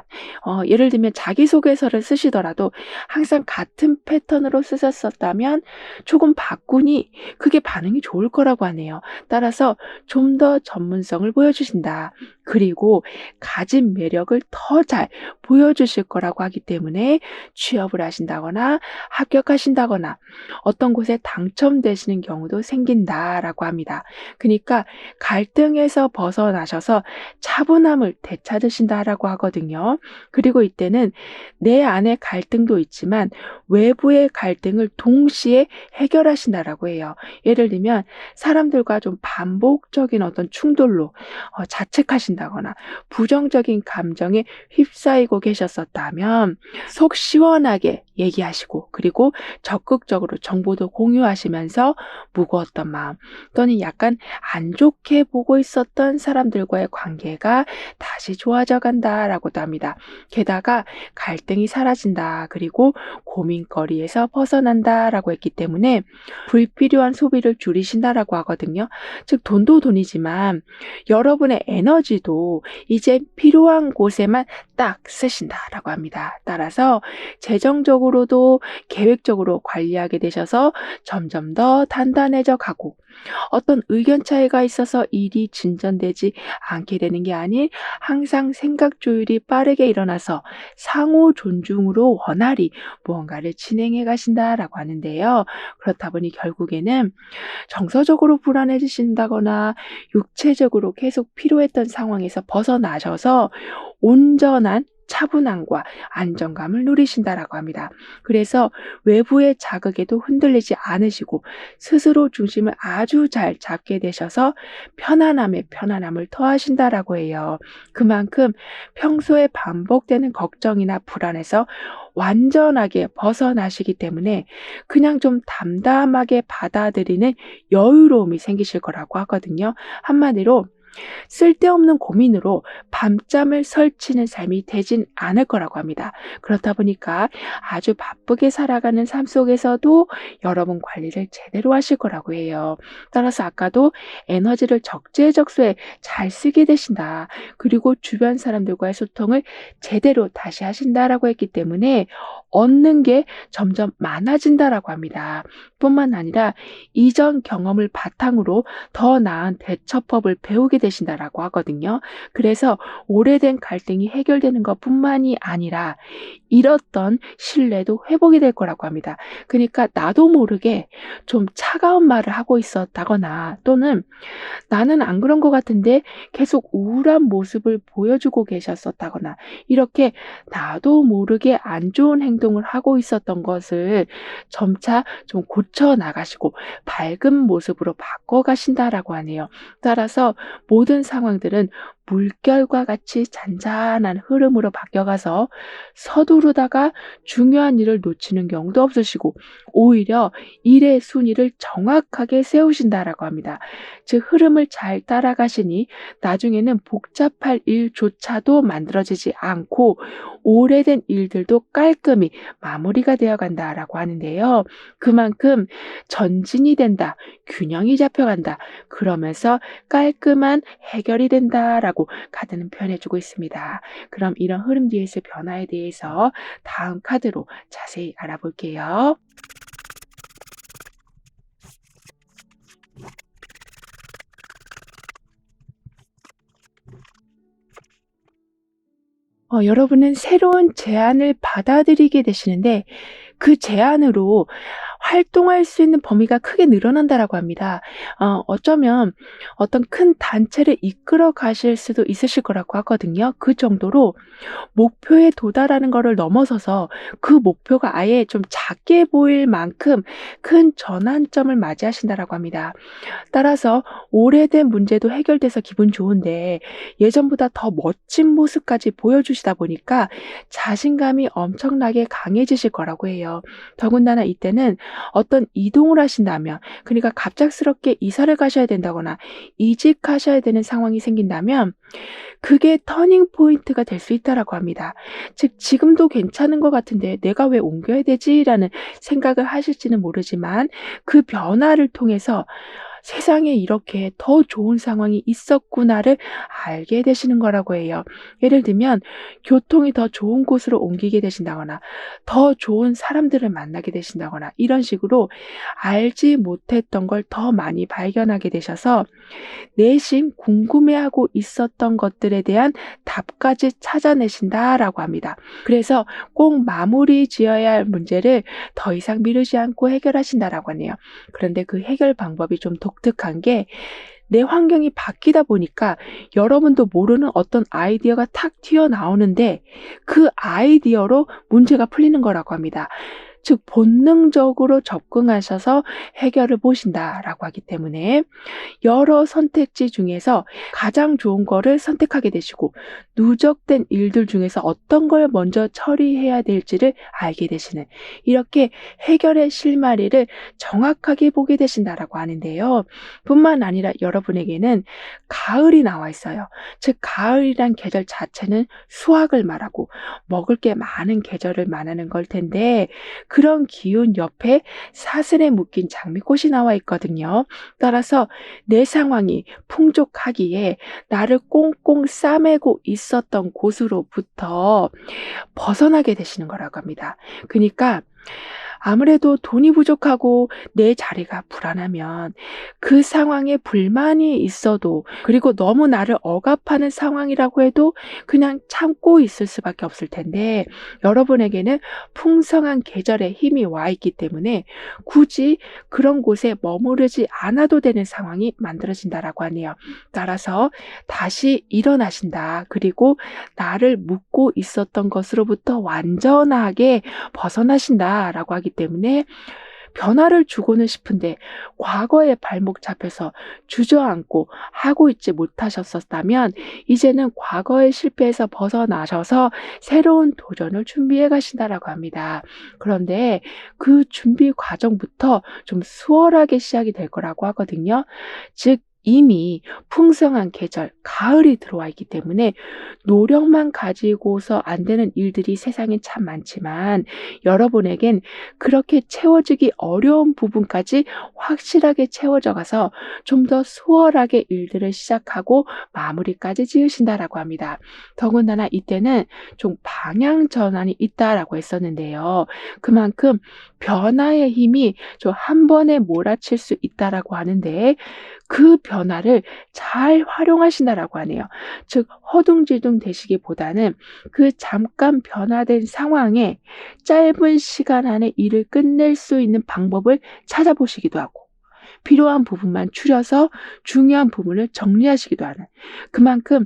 예를 들면 자기소개서를 쓰시더라도 항상 같은 패턴으로 쓰셨었다면 조금 바꾸니 그게 반응이 좋을 거라고 하네요. 따라서 좀 더 전문성을 보여주신다. 그리고 가진 매력을 더 잘 보여주실 거라고 하기 때문에 취업을 하신다거나 합격하신다거나 어떤 곳에 당첨되시는 경우도 생긴다라고 합니다. 그러니까 갈등에서 벗어나셔서 차분함을 되찾으신다라고 하거든요. 그리고 이때는 내 안의 갈등도 있지만 외부의 갈등을 동시에 해결하신다라고 해요. 예를 들면 사람들과 좀 반복적인 어떤 충돌로 자책하신다거나 부정적인 감정에 휩싸이고 계셨었다면 속 시원하게 얘기하시고, 그리고 적극적으로 정보도 공유하시면서 무거웠던 마음 또는 약간 안 좋게 보고 있었던 사람들과의 관계가 다시 좋아져 간다라고도 합니다. 게다가 갈등이 사라진다, 그리고 고민거리에서 벗어난다라고 했기 때문에 불필요한 소비를 줄이신다라고 하거든요. 즉 돈도 돈이지만 여러분의 에너지도 이제 필요한 곳에만 딱 쓰신다라고 합니다. 따라서 재정적으로도 계획적으로 관리하게 되셔서 점점 더 단단해져 가고, 어떤 의견 차이가 있어서 일이 진전되지 않게 되는 게 아닌 항상 생각 조율이 빠르게 일어나서 상호 존중으로 원활히 무언가를 진행해 가신다라고 하는데요. 그렇다 보니 결국에는 정서적으로 불안해지신다거나 육체적으로 계속 피로했던 상황에서 벗어나셔서 온전한 차분함과 안정감을 누리신다라고 합니다. 그래서 외부의 자극에도 흔들리지 않으시고 스스로 중심을 아주 잘 잡게 되셔서 편안함에 편안함을 더하신다라고 해요. 그만큼 평소에 반복되는 걱정이나 불안에서 완전하게 벗어나시기 때문에 그냥 좀 담담하게 받아들이는 여유로움이 생기실 거라고 하거든요. 한마디로 쓸데없는 고민으로 밤잠을 설치는 삶이 되진 않을 거라고 합니다. 그렇다 보니까 아주 바쁘게 살아가는 삶 속에서도 여러분 관리를 제대로 하실 거라고 해요. 따라서 아까도 에너지를 적재적소에 잘 쓰게 되신다. 그리고 주변 사람들과의 소통을 제대로 다시 하신다라고 했기 때문에 얻는 게 점점 많아진다라고 합니다. 뿐만 아니라 이전 경험을 바탕으로 더 나은 대처법을 배우게 되신다라고 하거든요. 그래서 오래된 갈등이 해결되는 것뿐만이 아니라 잃었던 신뢰도 회복이 될 거라고 합니다. 그러니까 나도 모르게 좀 차가운 말을 하고 있었다거나 또는 나는 안 그런 것 같은데 계속 우울한 모습을 보여주고 계셨었다거나 이렇게 나도 모르게 안 좋은 행동을 하고 있었던 것을 점차 좀 고쳐 나가시고 밝은 모습으로 바꿔 가신다라고 하네요. 따라서 모든 상황들은 물결과 같이 잔잔한 흐름으로 바뀌어가서 서두르다가 중요한 일을 놓치는 경우도 없으시고 오히려 일의 순위를 정확하게 세우신다라고 합니다. 즉 흐름을 잘 따라가시니 나중에는 복잡할 일조차도 만들어지지 않고 오래된 일들도 깔끔히 마무리가 되어 간다라고 하는데요. 그만큼 전진이 된다, 균형이 잡혀간다, 그러면서 깔끔한 해결이 된다라고 카드는 표현해주고 있습니다. 그럼 이런 흐름 뒤에서 변화에 대해서 다음 카드로 자세히 알아볼게요. 여러분은 새로운 제안을 받아들이게 되시는데 그 제안으로 활동할 수 있는 범위가 크게 늘어난다라고 합니다. 어쩌면 어떤 큰 단체를 이끌어 가실 수도 있으실 거라고 하거든요. 그 정도로 목표에 도달하는 거를 넘어서서 그 목표가 아예 좀 작게 보일 만큼 큰 전환점을 맞이하신다라고 합니다. 따라서 오래된 문제도 해결돼서 기분 좋은데 예전보다 더 멋진 모습까지 보여주시다 보니까 자신감이 엄청나게 강해지실 거라고 해요. 더군다나 이때는 어떤 이동을 하신다면, 그러니까 갑작스럽게 이사를 가셔야 된다거나 이직하셔야 되는 상황이 생긴다면 그게 터닝 포인트가 될 수 있다라고 합니다. 즉 지금도 괜찮은 것 같은데 '내가 왜 옮겨야 되지?'라는 생각을 하실지는 모르지만 그 변화를 통해서 '세상에 이렇게 더 좋은 상황이 있었구나.'를 알게 되시는 거라고 해요. 예를 들면 교통이 더 좋은 곳으로 옮기게 되신다거나 더 좋은 사람들을 만나게 되신다거나 이런 식으로 알지 못했던 걸 더 많이 발견하게 되셔서 내심 궁금해하고 있었던 것들에 대한 답까지 찾아내신다라고 합니다. 그래서 꼭 마무리 지어야 할 문제를 더 이상 미루지 않고 해결하신다라고 하네요. 그런데 그 해결 방법이 좀 독특한 게 내 환경이 바뀌다 보니까 여러분도 모르는 어떤 아이디어가 탁 튀어나오는데 그 아이디어로 문제가 풀리는 거라고 합니다. 즉 본능적으로 접근하셔서 해결을 보신다라고 하기 때문에 여러 선택지 중에서 가장 좋은 거를 선택하게 되시고 누적된 일들 중에서 어떤 걸 먼저 처리해야 될지를 알게 되시는, 이렇게 해결의 실마리를 정확하게 보게 되신다라고 하는데요. 뿐만 아니라 여러분에게는 가을이 나와 있어요. 즉 가을이란 계절 자체는 수확을 말하고 먹을 게 많은 계절을 말하는 걸 텐데 그런 기운 옆에 사슬에 묶인 장미꽃이 나와 있거든요. 따라서 내 상황이 풍족하기에 나를 꽁꽁 싸매고 있었던 곳으로부터 벗어나게 되시는 거라고 합니다. 그러니까 아무래도 돈이 부족하고 내 자리가 불안하면 그 상황에 불만이 있어도, 그리고 너무 나를 억압하는 상황이라고 해도 그냥 참고 있을 수밖에 없을 텐데 여러분에게는 풍성한 계절의 힘이 와 있기 때문에 굳이 그런 곳에 머무르지 않아도 되는 상황이 만들어진다라고 하네요. 따라서 다시 일어나신다. 그리고 나를 묶고 있었던 것으로부터 완전하게 벗어나신다라고 하기 때문에 변화를 주고는 싶은데 과거의 발목 잡혀서 주저앉고 하고 있지 못하셨었다면 이제는 과거의 실패에서 벗어나셔서 새로운 도전을 준비해 가신다라고 합니다. 그런데 그 준비 과정부터 좀 수월하게 시작이 될 거라고 하거든요. 즉 이미 풍성한 계절, 가을이 들어와 있기 때문에 노력만 가지고서 안 되는 일들이 세상에 참 많지만 여러분에겐 그렇게 채워지기 어려운 부분까지 확실하게 채워져 가서 좀 더 수월하게 일들을 시작하고 마무리까지 지으신다라고 합니다. 더군다나 이때는 좀 방향 전환이 있다라고 했었는데요. 그만큼 변화의 힘이 좀 한 번에 몰아칠 수 있다라고 하는데 그 변화를 잘 활용하신다라고 하네요. 즉 허둥지둥 되시기보다는 그 잠깐 변화된 상황에 짧은 시간 안에 일을 끝낼 수 있는 방법을 찾아보시기도 하고 필요한 부분만 추려서 중요한 부분을 정리하시기도 하는, 그만큼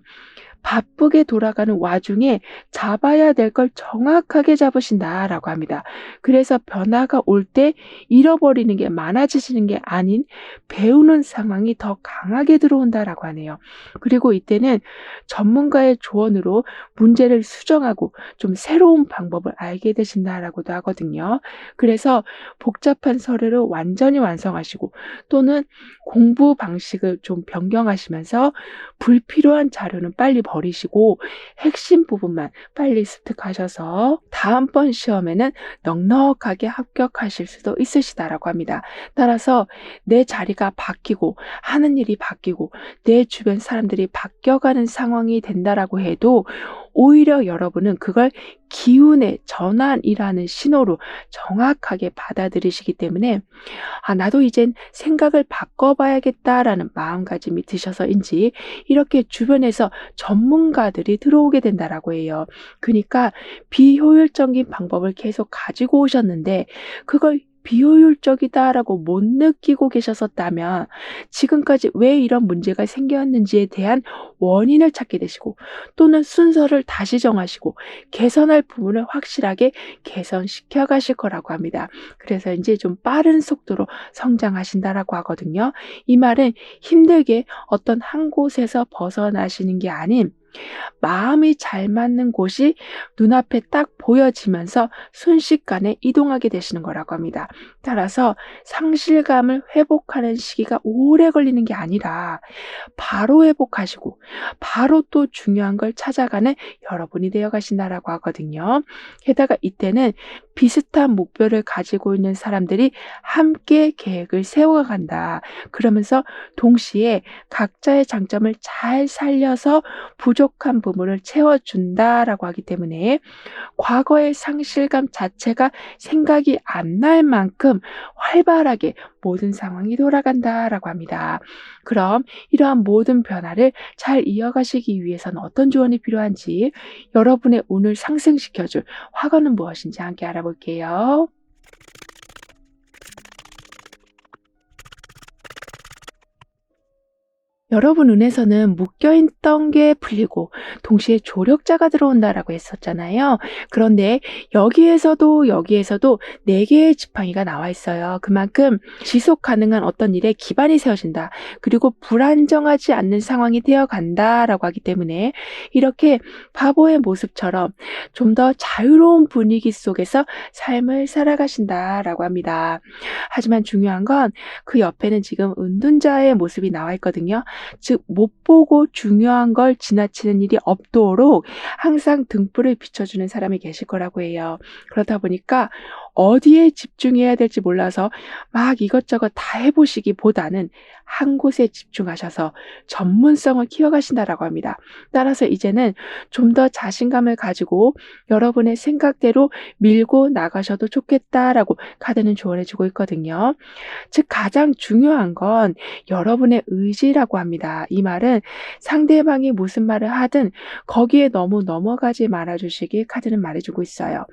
바쁘게 돌아가는 와중에 잡아야 될 걸 정확하게 잡으신다라고 합니다. 그래서 변화가 올 때 잃어버리는 게 많아지시는 게 아닌 배우는 상황이 더 강하게 들어온다라고 하네요. 그리고 이때는 전문가의 조언으로 문제를 수정하고 좀 새로운 방법을 알게 되신다라고도 하거든요. 그래서 복잡한 서류를 완전히 완성하시고 또는 공부 방식을 좀 변경하시면서 불필요한 자료는 빨리 버리시고 핵심 부분만 빨리 습득하셔서 다음번 시험에는 넉넉하게 합격하실 수도 있으시다라고 합니다. 따라서 내 자리가 바뀌고 하는 일이 바뀌고 내 주변 사람들이 바뀌어가는 상황이 된다라고 해도 오히려 여러분은 그걸 기운의 전환이라는 신호로 정확하게 받아들이시기 때문에 나도 이젠 생각을 바꿔봐야겠다라는 마음가짐이 드셔서인지 이렇게 주변에서 전문가들이 들어오게 된다라고 해요. 그러니까 비효율적인 방법을 계속 가지고 오셨는데 그걸 비효율적이다라고 못 느끼고 계셨었다면 지금까지 왜 이런 문제가 생겼는지에 대한 원인을 찾게 되시고 또는 순서를 다시 정하시고 개선할 부분을 확실하게 개선시켜 가실 거라고 합니다. 그래서 이제 좀 빠른 속도로 성장하신다라고 하거든요. 이 말은 힘들게 어떤 한 곳에서 벗어나시는 게 아닌 마음이 잘 맞는 곳이 눈앞에 딱 보여지면서 순식간에 이동하게 되시는 거라고 합니다. 따라서 상실감을 회복하는 시기가 오래 걸리는 게 아니라 바로 회복하시고 바로 또 중요한 걸 찾아가는 여러분이 되어 가신다라고 하거든요. 게다가 이때는 비슷한 목표를 가지고 있는 사람들이 함께 계획을 세워간다. 그러면서 동시에 각자의 장점을 잘 살려서 부족한 부분을 채워준다라고 하기 때문에 과거의 상실감 자체가 생각이 안 날 만큼 활발하게 모든 상황이 돌아간다라고 합니다. 그럼 이러한 모든 변화를 잘 이어가시기 위해서는 어떤 조언이 필요한지 여러분의 운을 상승시켜줄 화관은 무엇인지 함께 알아볼게요. 여러분 눈에서는 묶여있던 게 풀리고 동시에 조력자가 들어온다라고 했었잖아요. 그런데 여기에서도 4개의 지팡이가 나와 있어요. 그만큼 지속 가능한 어떤 일에 기반이 세워진다. 그리고 불안정하지 않는 상황이 되어간다라고 하기 때문에 이렇게 바보의 모습처럼 좀 더 자유로운 분위기 속에서 삶을 살아가신다라고 합니다. 하지만 중요한 건 그 옆에는 지금 은둔자의 모습이 나와 있거든요. 즉 못 보고 중요한 걸 지나치는 일이 없도록 항상 등불을 비춰주는 사람이 계실 거라고 해요. 그러다 보니까 어디에 집중해야 될지 몰라서 막 이것저것 다 해보시기보다는 한 곳에 집중하셔서 전문성을 키워가신다라고 합니다. 따라서 이제는 좀 더 자신감을 가지고 여러분의 생각대로 밀고 나가셔도 좋겠다라고 카드는 조언해주고 있거든요. 즉 가장 중요한 건 여러분의 의지라고 합니다. 이 말은 상대방이 무슨 말을 하든 거기에 너무 넘어가지 말아 주시길 카드는 말해주고 있어요.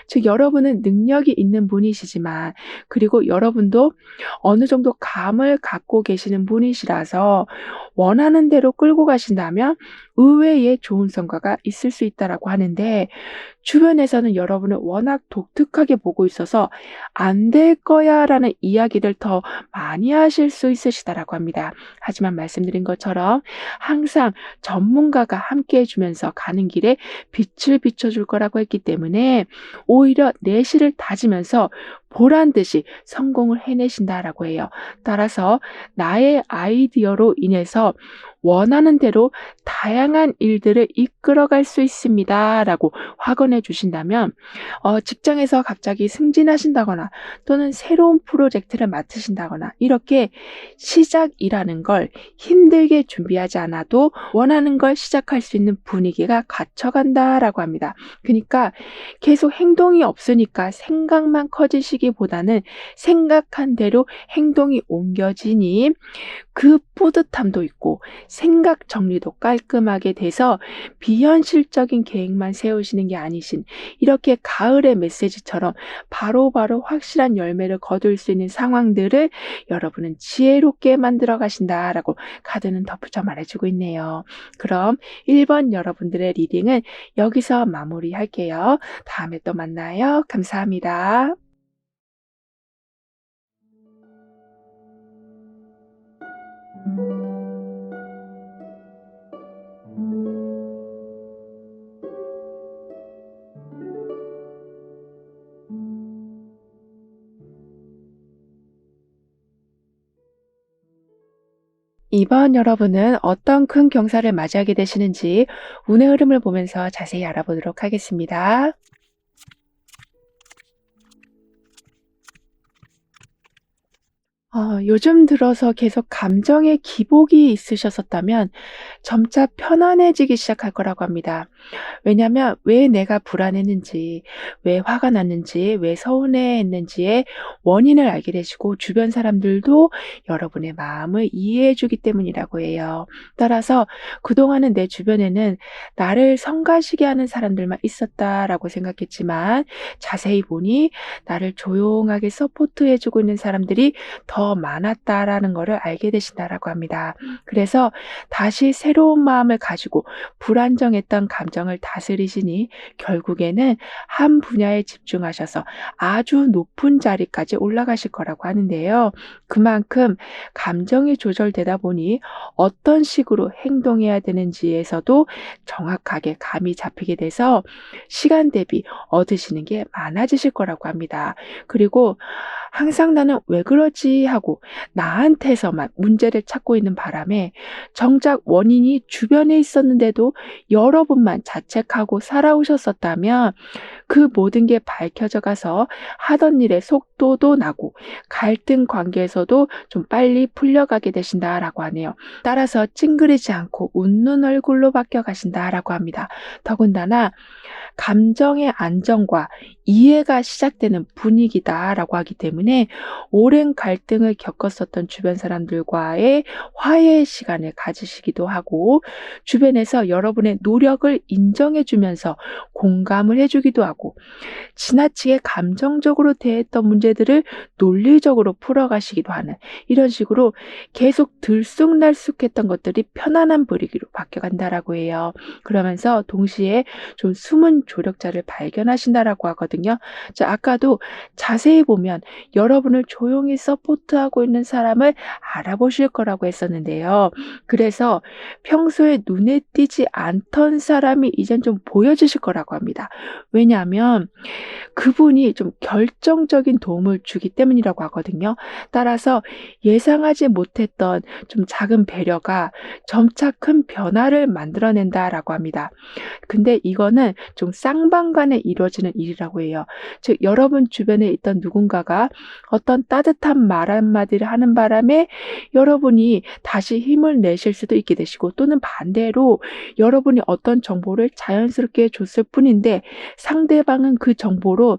즉 여러분은 능력이 있는 분이시지만 그리고 여러분도 어느 정도 감을 갖고 계시는 분이시라서 원하는 대로 끌고 가신다면 의외의 좋은 성과가 있을 수 있다라고 하는데 주변에서는 여러분을 워낙 독특하게 보고 있어서 안 될 거야라는 이야기를 더 많이 하실 수 있으시다라고 합니다. 하지만 말씀드린 것처럼 항상 전문가가 함께 해주면서 가는 길에 빛을 비춰줄 거라고 했기 때문에 오히려 내실을 다지면서 보란 듯이 성공을 해내신다라고 해요. 따라서 나의 아이디어로 인해서 원하는 대로 다양한 일들을 이끌어갈 수 있습니다라고 확언해 주신다면 직장에서 갑자기 승진하신다거나 또는 새로운 프로젝트를 맡으신다거나 이렇게 시작이라는 걸 힘들게 준비하지 않아도 원하는 걸 시작할 수 있는 분위기가 갖춰간다라고 합니다. 그러니까 계속 행동이 없으니까 생각만 커지시기보다는 생각한 대로 행동이 옮겨지니 그 뿌듯함도 있고 생각 정리도 깔끔하게 돼서 비현실적인 계획만 세우시는 게 아니신 이렇게 가을의 메시지처럼 바로바로 확실한 열매를 거둘 수 있는 상황들을 여러분은 지혜롭게 만들어 가신다라고 카드는 덧붙여 말해주고 있네요. 그럼 1번 여러분들의 리딩은 여기서 마무리할게요. 다음에 또 만나요. 감사합니다. 2번 여러분은 어떤 큰 경사를 맞이하게 되시는지 운의 흐름을 보면서 자세히 알아보도록 하겠습니다. 요즘 들어서 계속 감정의 기복이 있으셨었다면 점차 편안해지기 시작할 거라고 합니다. 왜냐하면 왜 내가 불안했는지, 왜 화가 났는지, 왜 서운해했는지의 원인을 알게 되시고 주변 사람들도 여러분의 마음을 이해해 주기 때문이라고 해요. 따라서 그동안은 내 주변에는 나를 성가시게 하는 사람들만 있었다라고 생각했지만 자세히 보니 나를 조용하게 서포트해 주고 있는 사람들이 더 많았다라는 거를 알게 되신다라고 합니다. 그래서 다시 새로운 마음을 가지고 불안정했던 감정을 다스리시니 결국에는 한 분야에 집중하셔서 아주 높은 자리까지 올라가실 거라고 하는데요. 그만큼 감정이 조절되다 보니 어떤 식으로 행동해야 되는지에서도 정확하게 감이 잡히게 돼서 시간 대비 얻으시는 게 많아지실 거라고 합니다. 그리고 항상 '나는 왜 그러지?' 하고 나한테서만 문제를 찾고 있는 바람에 정작 원인이 주변에 있었는데도 여러분만 자책하고 살아오셨었다면 그 모든 게 밝혀져 가서 하던 일의 속도도 나고 갈등 관계에서도 좀 빨리 풀려가게 되신다라고 하네요. 따라서 찡그리지 않고 웃는 얼굴로 바뀌어 가신다라고 합니다. 더군다나 감정의 안정과 이해가 시작되는 분위기다라고 하기 때문에 오랜 갈등을 겪었었던 주변 사람들과의 화해의 시간을 가지시기도 하고 주변에서 여러분의 노력을 인정해 주면서 공감을 해 주기도 하고 지나치게 감정적으로 대했던 문제들을 논리적으로 풀어가시기도 하는 이런 식으로 계속 들쑥날쑥했던 것들이 편안한 분위기로 바뀌어간다라고 해요. 그러면서 동시에 좀 숨은 조력자를 발견하신다라고 하거든요. 아까도 자세히 보면 여러분을 조용히 서포트하고 있는 사람을 알아보실 거라고 했었는데요. 그래서 평소에 눈에 띄지 않던 사람이 이젠 좀 보여지실 거라고 합니다. 왜냐하면 그분이 좀 결정적인 도움을 주기 때문이라고 하거든요. 따라서 예상하지 못했던 좀 작은 배려가 점차 큰 변화를 만들어낸다라고 합니다. 근데 이거는 좀 쌍방간에 이루어지는 일이라고 해요. 즉 여러분 주변에 있던 누군가가 어떤 따뜻한 말 한마디를 하는 바람에 여러분이 다시 힘을 내실 수도 있게 되시고 또는 반대로 여러분이 어떤 정보를 자연스럽게 줬을 뿐인데 상대방은 그 정보로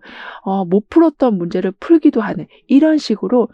못 풀었던 문제를 풀기도 하는 이런 식으로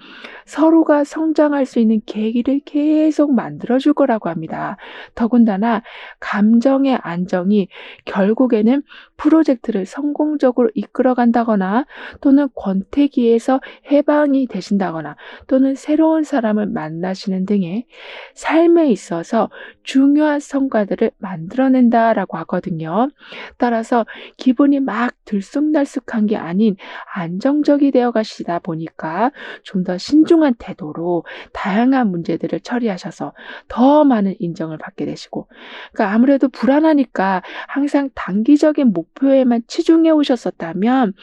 서로가 성장할 수 있는 계기를 계속 만들어 줄 거라고 합니다. 더군다나 감정의 안정이 결국에는 프로젝트를 성공적으로 이끌어 간다거나 또는 권태기에서 해방이 되신다거나 또는 새로운 사람을 만나시는 등의 삶에 있어서 중요한 성과들을 만들어낸다라고 하거든요. 따라서 기분이 막 들쑥날쑥한 게 아닌 안정적이 되어 가시다 보니까 좀 더 신중한 태도로 다양한 문제들을 처리하셔서 더 많은 인정을 받게 되시고 그러니까 아무래도 불안하니까 항상 단기적인 목표에만 치중해 오셨었다면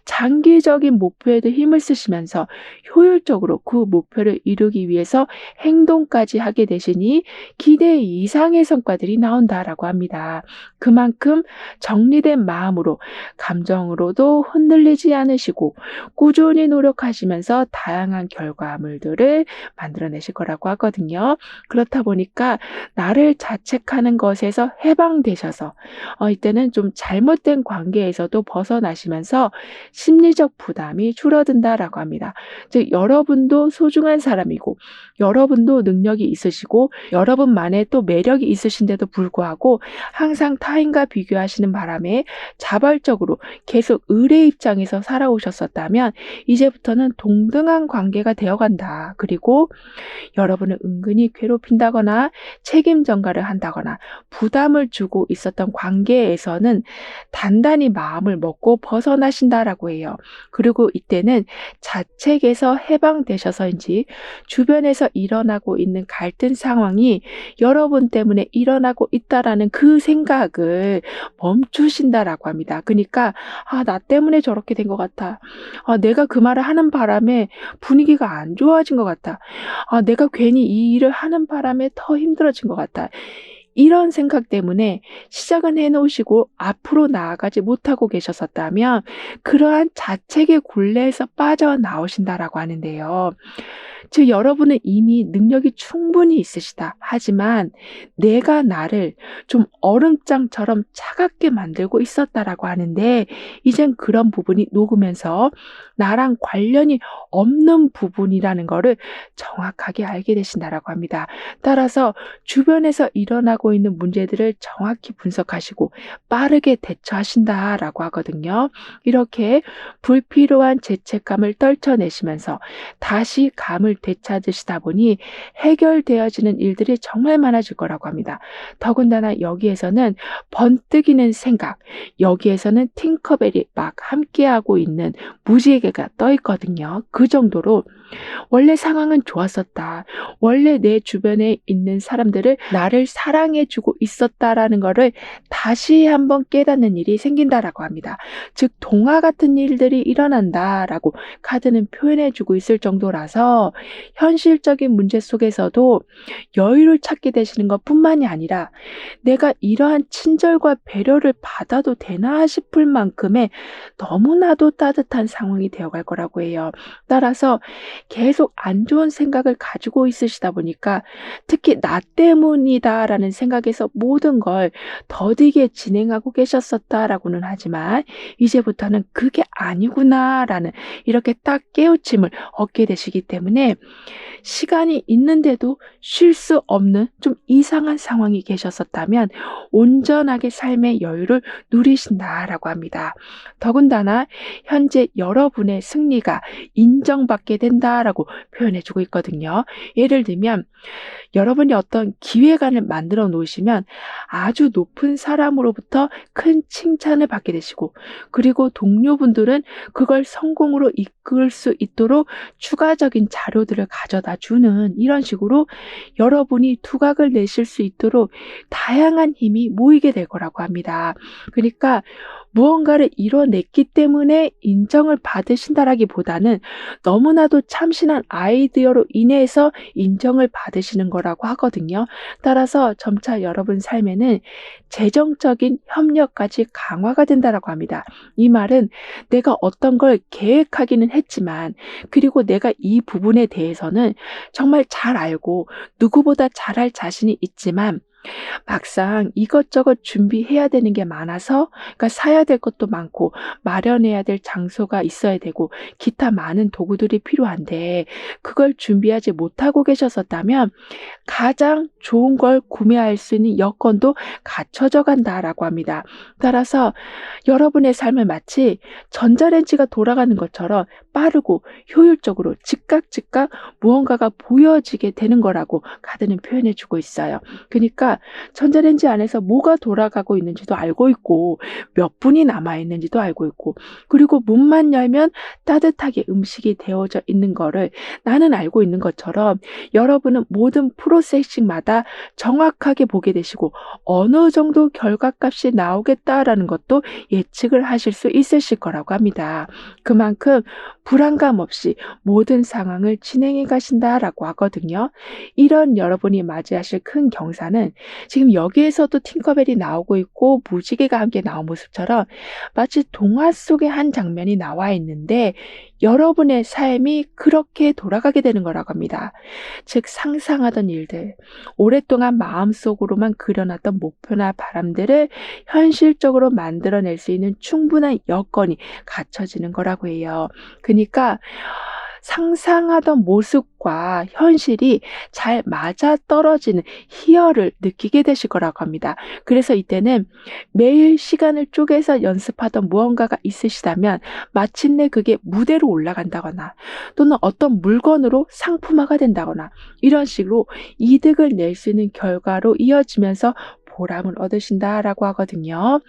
장기적인 목표에도 힘을 쓰시면서 효율적으로 그 목표를 이루기 위해서 행동까지 하게 되시니 기대 이상의 성과들이 나온다라고 합니다. 그만큼 정리된 마음으로 감정으로도 흔들리지 않으시고 꾸준히 노력하시면서 다양한 결과물들을 만들어내실 거라고 하거든요. 그렇다 보니까 나를 자책하는 것에서 해방되셔서 이때는 좀 잘못된 관계에서도 벗어나시면서 심리적 부담이 줄어든다라고 합니다. 즉 여러분도 소중한 사람이고 여러분도 능력이 있으시고 여러분만의 또 매력이 있으신데도 불구하고 항상 타인과 비교하시는 바람에 자발적으로 계속 을의 입장에서 살아오셨었다면 이제부터는 동등한 관계가 되어간다. 그리고 여러분을 은근히 괴롭힌다거나 책임 전가를 한다거나 부담을 주고 있었던 관계에서는 단단히 마음을 먹고 벗어나신다라고 해요. 그리고 이때는 자책에서 해방되셔서인지 주변에서 일어나고 있는 갈등 상황이 여러분 때문에 일어나고 있다라는 그 생각을 멈추신다라고 합니다. 그러니까 '아 나 때문에 저렇게 된 것 같아. 아 내가 그 말을 하는 바람에 분위기가 안 좋아진 것 같아. 아 내가 괜히 이 일을 하는 바람에 더 힘들어진 것 같아.' 이런 생각 때문에 시작은 해 놓으시고 앞으로 나아가지 못하고 계셨었다면 그러한 자책의 굴레에서 빠져나오신다라고 하는데요. 즉 여러분은 이미 능력이 충분히 있으시다. 하지만 내가 나를 좀 얼음장처럼 차갑게 만들고 있었다라고 하는데 이젠 그런 부분이 녹으면서 나랑 관련이 없는 부분이라는 거를 정확하게 알게 되신다라고 합니다. 따라서 주변에서 일어나고 있는 문제들을 정확히 분석하시고 빠르게 대처하신다라고 하거든요. 이렇게 불필요한 죄책감을 떨쳐내시면서 다시 감을 되찾으시다 보니 해결되어지는 일들이 정말 많아질 거라고 합니다. 더군다나 여기에서는 번뜩이는 생각, 여기에서는 팅커벨이 막 함께하고 있는 무지개가 떠 있거든요. 그 정도로 원래 상황은 좋았었다. 원래 내 주변에 있는 사람들을 나를 사랑해주고 있었다라는 거를 다시 한번 깨닫는 일이 생긴다라고 합니다. 즉 동화 같은 일들이 일어난다라고 카드는 표현해주고 있을 정도라서 현실적인 문제 속에서도 여유를 찾게 되시는 것뿐만이 아니라 내가 이러한 친절과 배려를 받아도 되나 싶을 만큼의 너무나도 따뜻한 상황이 되어갈 거라고 해요. 따라서 계속 안 좋은 생각을 가지고 있으시다 보니까 특히 나 때문이다라는 생각에서 모든 걸 더디게 진행하고 계셨었다라고는 하지만 이제부터는 그게 아니구나라는 이렇게 딱 깨우침을 얻게 되시기 때문에 시간이 있는데도 쉴 수 없는 좀 이상한 상황이 계셨었다면 온전하게 삶의 여유를 누리신다라고 합니다. 더군다나 현재 여러분의 승리가 인정받게 된다라고 표현해주고 있거든요. 예를 들면 여러분이 어떤 기획안을 만들어 놓으시면 아주 높은 사람으로부터 큰 칭찬을 받게 되시고 그리고 동료분들은 그걸 성공으로 이끌 수 있도록 추가적인 자료들을 가져다 주는 이런 식으로 여러분이 두각을 내실 수 있도록 다양한 힘이 모이게 될 거라고 합니다. 그러니까 무언가를 이뤄냈기 때문에 인정을 받으신다라기보다는 너무나도 참신한 아이디어로 인해서 인정을 받으시는 거라고 하거든요. 따라서 점차 여러분 삶에는 재정적인 협력까지 강화가 된다라고 합니다. 이 말은 내가 어떤 걸 계획하기는 했지만 그리고 내가 이 부분에 대해서는 정말 잘 알고 누구보다 잘할 자신이 있지만 막상 이것저것 준비해야 되는 게 많아서 그러니까 사야 될 것도 많고 마련해야 될 장소가 있어야 되고 기타 많은 도구들이 필요한데 그걸 준비하지 못하고 계셨었다면 가장 좋은 걸 구매할 수 있는 여건도 갖춰져 간다라고 합니다. 따라서 여러분의 삶을 마치 전자레인지가 돌아가는 것처럼 빠르고 효율적으로 즉각 무언가가 보여지게 되는 거라고 카드는 표현해 주고 있어요. 그러니까 전자레인지 안에서 뭐가 돌아가고 있는지도 알고 있고 몇 분이 남아 있는지도 알고 있고 그리고 문만 열면 따뜻하게 음식이 되어져 있는 거를 나는 알고 있는 것처럼 여러분은 모든 프로세싱마다 정확하게 보게 되시고 어느 정도 결과값이 나오겠다라는 것도 예측을 하실 수 있으실 거라고 합니다. 그만큼 불안감 없이 모든 상황을 진행해 가신다라고 하거든요. 이런 여러분이 맞이하실 큰 경사는 지금 여기에서도 팅커벨이 나오고 있고 무지개가 함께 나온 모습처럼 마치 동화 속의 한 장면이 나와 있는데 여러분의 삶이 그렇게 돌아가게 되는 거라고 합니다. 즉 상상하던 일들, 오랫동안 마음속으로만 그려놨던 목표나 바람들을 현실적으로 만들어낼 수 있는 충분한 여건이 갖춰지는 거라고 해요. 그러니까 상상하던 모습과 현실이 잘 맞아떨어지는 희열을 느끼게 되실 거라고 합니다. 그래서 이때는 매일 시간을 쪼개서 연습하던 무언가가 있으시다면 마침내 그게 무대로 올라간다거나 또는 어떤 물건으로 상품화가 된다거나 이런 식으로 이득을 낼 수 있는 결과로 이어지면서 보람을 얻으신다라고 하거든요.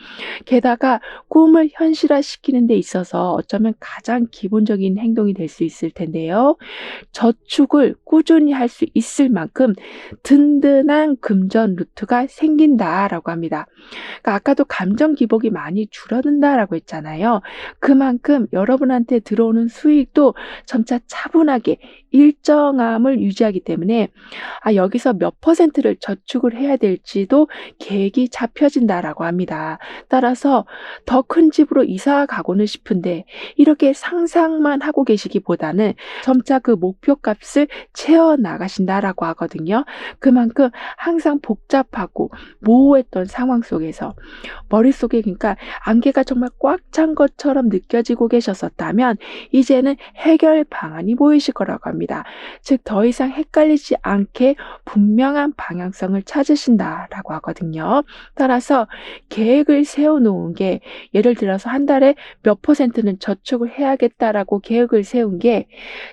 게다가 꿈을 현실화시키는 데 있어서 어쩌면 가장 기본적인 행동이 될 수 있을 텐데요. 저축을 꾸준히 할 수 있을 만큼 든든한 금전 루트가 생긴다라고 합니다. 그러니까 아까도 감정 기복이 많이 줄어든다라고 했잖아요. 그만큼 여러분한테 들어오는 수익도 점차 차분하게 일정함을 유지하기 때문에 여기서 몇 퍼센트를 저축을 해야 될지도 계획이 잡혀진다라고 합니다. 따라서 더 큰 집으로 이사 가고는 싶은데 이렇게 상상만 하고 계시기보다는 점차 그 목표값을 채워 나가신다라고 하거든요. 그만큼 항상 복잡하고 모호했던 상황 속에서 머릿속에, 그러니까 안개가 정말 꽉 찬 것처럼 느껴지고 계셨었다면 이제는 해결 방안이 보이실 거라고 합니다. 즉 더 이상 헷갈리지 않게 분명한 방향성을 찾으신다라고 하거든요. 따라서 계획을 세워놓은 게, 예를 들어서 한 달에 몇 퍼센트는 저축을 해야겠다라고 계획을 세운 게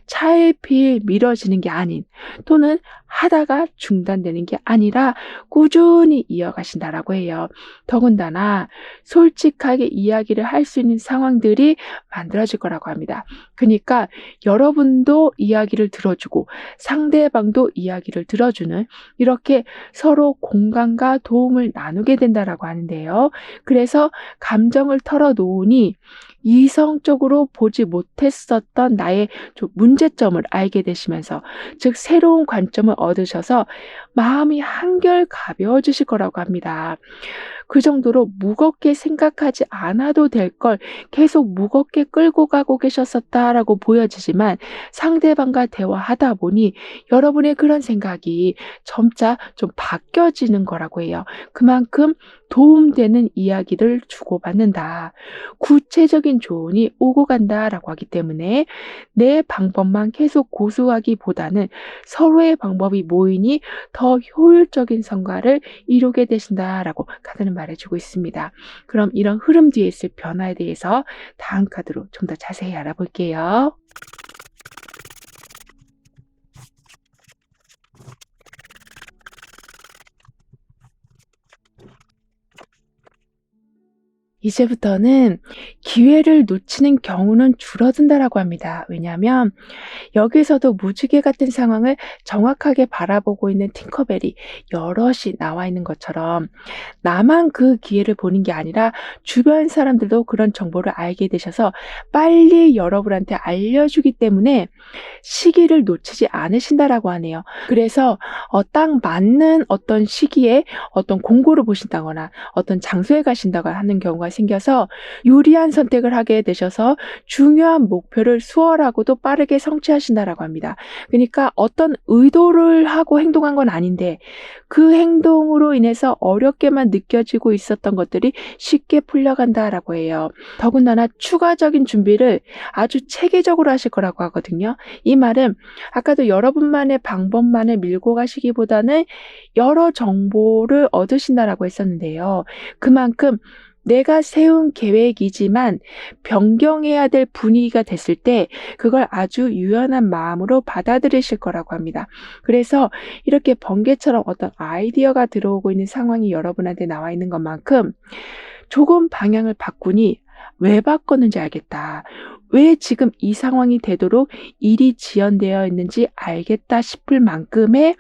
차일피일 미뤄지는 게 아닌, 또는 하다가 중단되는 게 아니라 꾸준히 이어가신다라고 해요. 더군다나 솔직하게 이야기를 할 수 있는 상황들이 만들어질 거라고 합니다. 그러니까 여러분도 이야기를 들어주고 상대방도 이야기를 들어주는, 이렇게 서로 공감과 도움을 나누게 된다라고 하는데요. 그래서 감정을 털어놓으니 이성적으로 보지 못했었던 나의 좀 문제점을 알게 되시면서, 즉 새로운 관점을 얻으셔서 마음이 한결 가벼워지실 거라고 합니다. 그 정도로 무겁게 생각하지 않아도 될 걸 계속 무겁게 끌고 가고 계셨었다라고 보여지지만, 상대방과 대화하다 보니 여러분의 그런 생각이 점차 좀 바뀌어지는 거라고 해요. 그만큼 도움되는 이야기를 주고받는다, 구체적인 조언이 오고 간다라고 하기 때문에 내 방법만 계속 고수하기보다는 서로의 방법이 모이니 더 효율적인 성과를 이루게 되신다라고 카드는 말해주고 있습니다. 그럼 이런 흐름 뒤에 있을 변화에 대해서 다음 카드로 좀 더 자세히 알아볼게요. 이제부터는 기회를 놓치는 경우는 줄어든다라고 합니다. 왜냐하면 여기서도 무지개 같은 상황을 정확하게 바라보고 있는 팅커벨이 여럿이 나와 있는 것처럼, 나만 그 기회를 보는 게 아니라 주변 사람들도 그런 정보를 알게 되셔서 빨리 여러분한테 알려주기 때문에 시기를 놓치지 않으신다라고 하네요. 그래서 딱 맞는 어떤 시기에 어떤 공고를 보신다거나 어떤 장소에 가신다거나 하는 경우가 생겨서 유리한 선택을 하게 되셔서 중요한 목표를 수월하고도 빠르게 성취하신다라고 합니다. 그러니까 어떤 의도를 하고 행동한 건 아닌데 그 행동으로 인해서 어렵게만 느껴지고 있었던 것들이 쉽게 풀려간다라고 해요. 더군다나 추가적인 준비를 아주 체계적으로 하실 거라고 하거든요. 이 말은 아까도 여러분만의 방법만을 밀고 가시기보다는 여러 정보를 얻으신다라고 했었는데요. 그만큼 내가 세운 계획이지만 변경해야 될 분위기가 됐을 때 그걸 아주 유연한 마음으로 받아들이실 거라고 합니다. 그래서 이렇게 번개처럼 어떤 아이디어가 들어오고 있는 상황이 여러분한테 나와 있는 것만큼 조금 방향을 바꾸니 왜 바꿨는지 알겠다, 왜 지금 이 상황이 되도록 일이 지연되어 있는지 알겠다 싶을 만큼의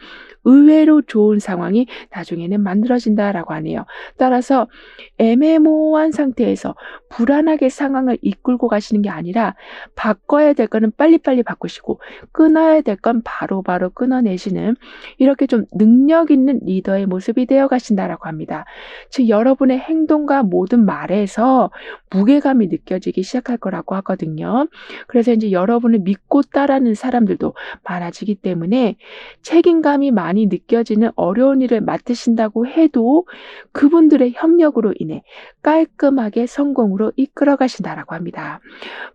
의외로 좋은 상황이 나중에는 만들어진다라고 하네요. 따라서 애매모호한 상태에서 불안하게 상황을 이끌고 가시는 게 아니라 바꿔야 될 거는 빨리빨리 바꾸시고 끊어야 될 건 바로바로 끊어내시는, 이렇게 좀 능력 있는 리더의 모습이 되어 가신다라고 합니다. 즉 여러분의 행동과 모든 말에서 무게감이 느껴지기 시작할 거라고 하거든요. 그래서 이제 여러분을 믿고 따르는 사람들도 많아지기 때문에 책임감이 많이 느껴지는 어려운 일을 맡으신다고 해도 그분들의 협력으로 인해 깔끔하게 성공으로 이끌어 가신다라고 합니다.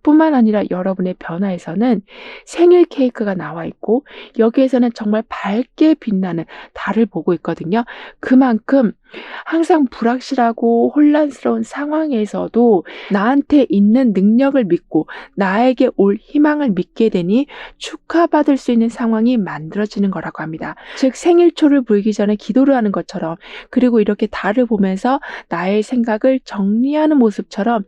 뿐만 아니라 여러분의 변화에서는 생일 케이크가 나와 있고 여기에서는 정말 밝게 빛나는 달을 보고 있거든요. 그만큼 항상 불확실하고 혼란스러운 상황에서도 나한테 있는 능력을 믿고 나에게 올 희망을 믿게 되니 축하받을 수 있는 상황이 만들어지는 거라고 합니다. 즉 생일초를 불기 전에 기도를 하는 것처럼, 그리고 이렇게 달을 보면서 나의 생각을 정리하는 모습처럼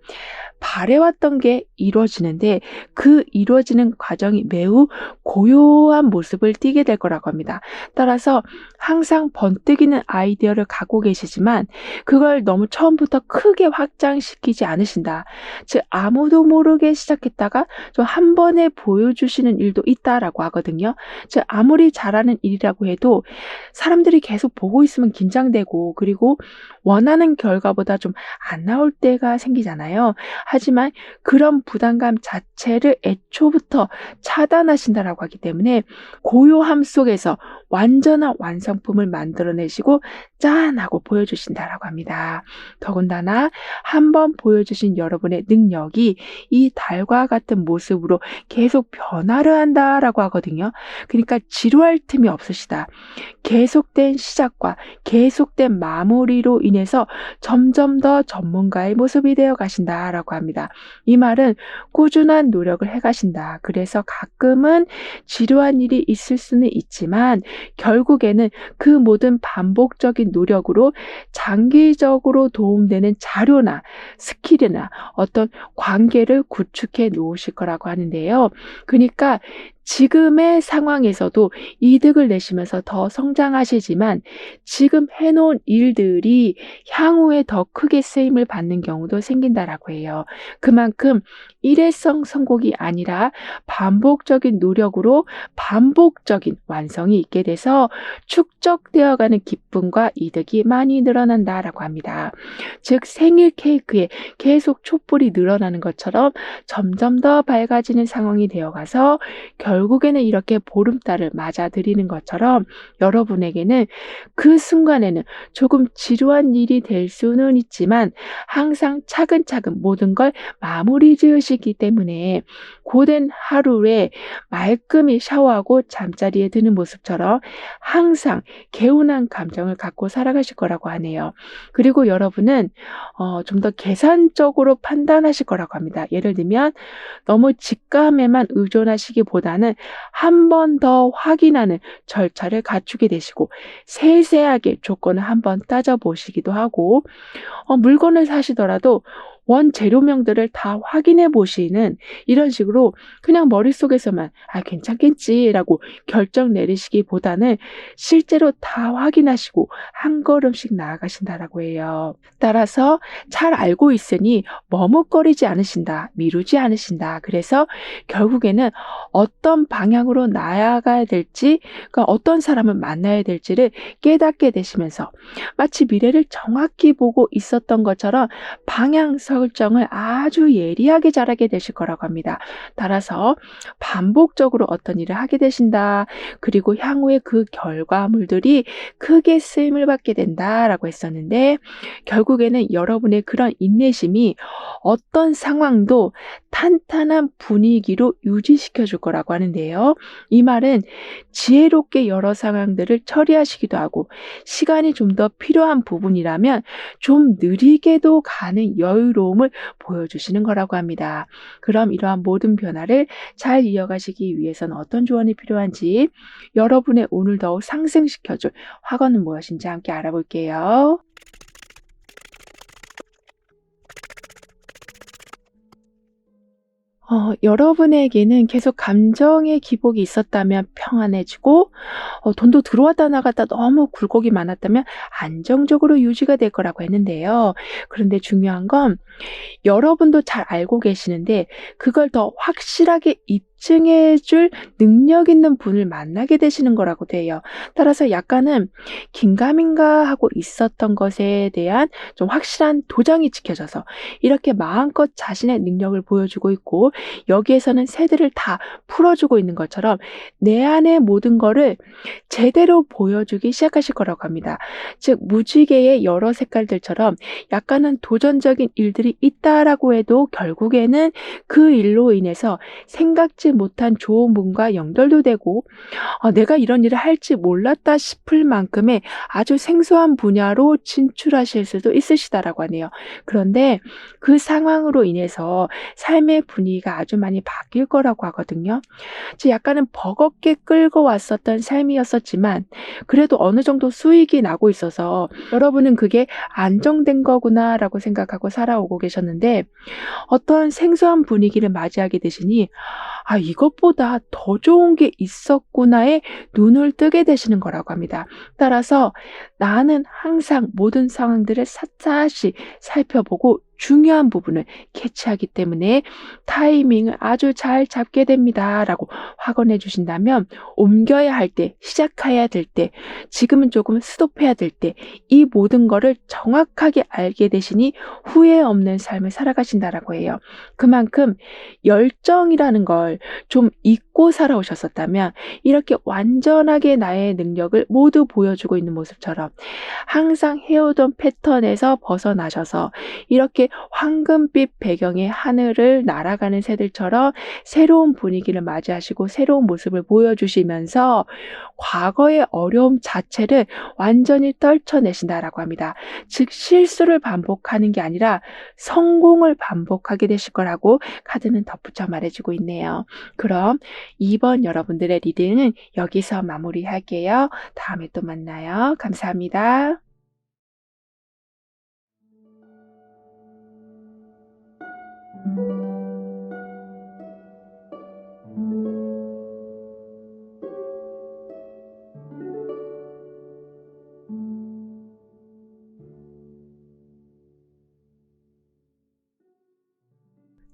바래왔던 게 이루어지는데 그 이루어지는 과정이 매우 고요한 모습을 띠게 될 거라고 합니다. 따라서 항상 번뜩이는 아이디어를 갖고 계시지만 그걸 너무 처음부터 크게 확장시키지 않으신다. 즉 아무도 모르게 시작했다가 좀 한 번에 보여주시는 일도 있다라고 하거든요. 즉 아무리 잘하는 일이라고 해도 사람들이 계속 보고 있으면 긴장되고 그리고 원하는 결과보다 좀 안 나올 때가 생기잖아요. 하지만 그런 부담감 자체를 애초부터 차단하신다라고 하기 때문에 고요함 속에서 완전한 완성품을 만들어내시고 짠 하고 보여주신다라고 합니다. 더군다나 한번 보여주신 여러분의 능력이 이 달과 같은 모습으로 계속 변화를 한다라고 하거든요. 그러니까 지루할 틈이 없으시다. 계속된 시작과 계속된 마무리로 인해서 점점 더 전문가의 모습이 되어 가신다라고 합니다. 이 말은 꾸준한 노력을 해 가신다. 그래서 가끔은 지루한 일이 있을 수는 있지만 결국에는 그 모든 반복적인 노력으로 장기적으로 도움되는 자료나 스킬이나 어떤 관계를 구축해 놓으실 거라고 하는데요. 그러니까 지금의 상황에서도 이득을 내시면서 더 성장하시지만 지금 해놓은 일들이 향후에 더 크게 쓰임을 받는 경우도 생긴다라고 해요. 그만큼 일회성 성공이 아니라 반복적인 노력으로 반복적인 완성이 있게 돼서 축적되어가는 기쁨과 이득이 많이 늘어난다라고 합니다. 즉 생일 케이크에 계속 촛불이 늘어나는 것처럼 점점 더 밝아지는 상황이 되어가서 결국에는 이렇게 보름달을 맞아들이는 것처럼 여러분에게는 그 순간에는 조금 지루한 일이 될 수는 있지만 항상 차근차근 모든 걸 마무리 지으시기 때문에 고된 하루에 말끔히 샤워하고 잠자리에 드는 모습처럼 항상 개운한 감정을 갖고 살아가실 거라고 하네요. 그리고 여러분은 좀 더 계산적으로 판단하실 거라고 합니다. 예를 들면 너무 직감에만 의존하시기보다는 한 번 더 확인하는 절차를 갖추게 되시고 세세하게 조건을 한번 따져보시기도 하고 물건을 사시더라도 원재료명들을 다 확인해 보시는 이런 식으로 그냥 머릿속에서만 괜찮겠지라고 결정 내리시기보다는 실제로 다 확인하시고 한 걸음씩 나아가신다라고 해요. 따라서 잘 알고 있으니 머뭇거리지 않으신다, 미루지 않으신다. 그래서 결국에는 어떤 방향으로 나아가야 될지, 그러니까 어떤 사람을 만나야 될지를 깨닫게 되시면서 마치 미래를 정확히 보고 있었던 것처럼 방향 설정을 아주 예리하게 잘하게 되실 거라고 합니다. 따라서 반복적으로 어떤 일을 하게 되신다. 그리고 향후에 그 결과물들이 크게 쓰임을 받게 된다라고 했었는데 결국에는 여러분의 그런 인내심이 어떤 상황도 탄탄한 분위기로 유지시켜 줄 거라고 하는데요. 이 말은 지혜롭게 여러 상황들을 처리하시기도 하고 시간이 좀 더 필요한 부분이라면 좀 느리게도 가는 여유로움을 보여주시는 거라고 합니다. 그럼 이러한 모든 변화를 잘 이어가시기 위해서는 어떤 조언이 필요한지 여러분의 오늘 더욱 상승시켜줄 확언은 무엇인지 함께 알아볼게요. 여러분에게는 계속 감정의 기복이 있었다면 평안해지고 돈도 들어왔다 나갔다 너무 굴곡이 많았다면 안정적으로 유지가 될 거라고 했는데요. 그런데 중요한 건 여러분도 잘 알고 계시는데 그걸 더 확실하게 입증해 줄 능력 있는 분을 만나게 되시는 거라고 돼요. 따라서 약간은 긴가민가 하고 있었던 것에 대한 좀 확실한 도장이 찍혀져서 이렇게 마음껏 자신의 능력을 보여주고 있고 여기에서는 새들을 다 풀어주고 있는 것처럼 내 안의 모든 거를 제대로 보여주기 시작하실 거라고 합니다. 즉 무지개의 여러 색깔들처럼 약간은 도전적인 일들이 있다라고 해도 결국에는 그 일로 인해서 생각지 생각지 못한 좋은 분과 연결도 되고 내가 이런 일을 할지 몰랐다 싶을 만큼의 아주 생소한 분야로 진출하실 수도 있으시다라고 하네요. 그런데 그 상황으로 인해서 삶의 분위기가 아주 많이 바뀔 거라고 하거든요. 약간은 버겁게 끌고 왔었던 삶이었었지만 그래도 어느 정도 수익이 나고 있어서 여러분은 그게 안정된 거구나라고 생각하고 살아오고 계셨는데 어떤 생소한 분위기를 맞이하게 되시니 '아 이것보다 더 좋은 게 있었구나.'에 눈을 뜨게 되시는 거라고 합니다. 따라서 나는 항상 모든 상황들을 샅샅이 살펴보고 중요한 부분을 캐치하기 때문에 타이밍을 아주 잘 잡게 됩니다라고 확언해 주신다면 옮겨야 할 때, 시작해야 될 때, 지금은 조금 스톱해야 될 때 이 모든 거를 정확하게 알게 되시니 후회 없는 삶을 살아가신다라고 해요. 그만큼 열정이라는 걸 좀 잊고 살아오셨었다면 이렇게 완전하게 나의 능력을 모두 보여주고 있는 모습처럼 항상 해오던 패턴에서 벗어나셔서 이렇게 황금빛 배경의 하늘을 날아가는 새들처럼 새로운 분위기를 맞이하시고 새로운 모습을 보여주시면서 과거의 어려움 자체를 완전히 떨쳐내신다라고 합니다. 즉 실수를 반복하는 게 아니라 성공을 반복하게 되실 거라고 카드는 덧붙여 말해주고 있네요. 그럼 이번 여러분들의 리딩은 여기서 마무리할게요. 다음에 또 만나요. 감사합니다.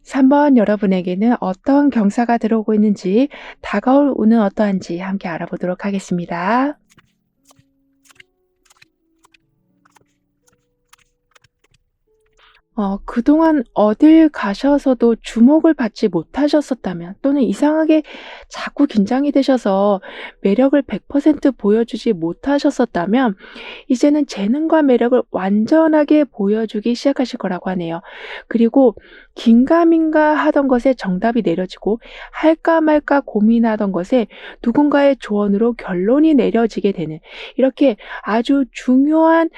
3번 여러분에게는 어떤 경사가 들어오고 있는지, 다가올 운은 어떠한지 함께 알아보도록 하겠습니다. 그동안 어딜 가셔서도 주목을 받지 못하셨었다면 또는 이상하게 자꾸 긴장이 되셔서 매력을 100% 보여주지 못하셨었다면 이제는 재능과 매력을 완전하게 보여주기 시작하실 거라고 하네요. 그리고 긴가민가 하던 것에 정답이 내려지고 할까 말까 고민하던 것에 누군가의 조언으로 결론이 내려지게 되는 이렇게 아주 중요한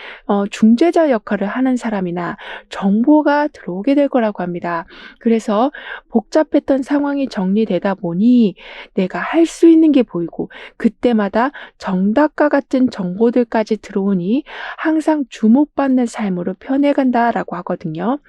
중재자 역할을 하는 사람이나 정보가 들어오게 될 거라고 합니다. 그래서 복잡했던 상황이 정리되다 보니 내가 할 수 있는 게 보이고 그때마다 정답과 같은 정보들까지 들어오니 항상 주목받는 삶으로 변해간다라고 하거든요.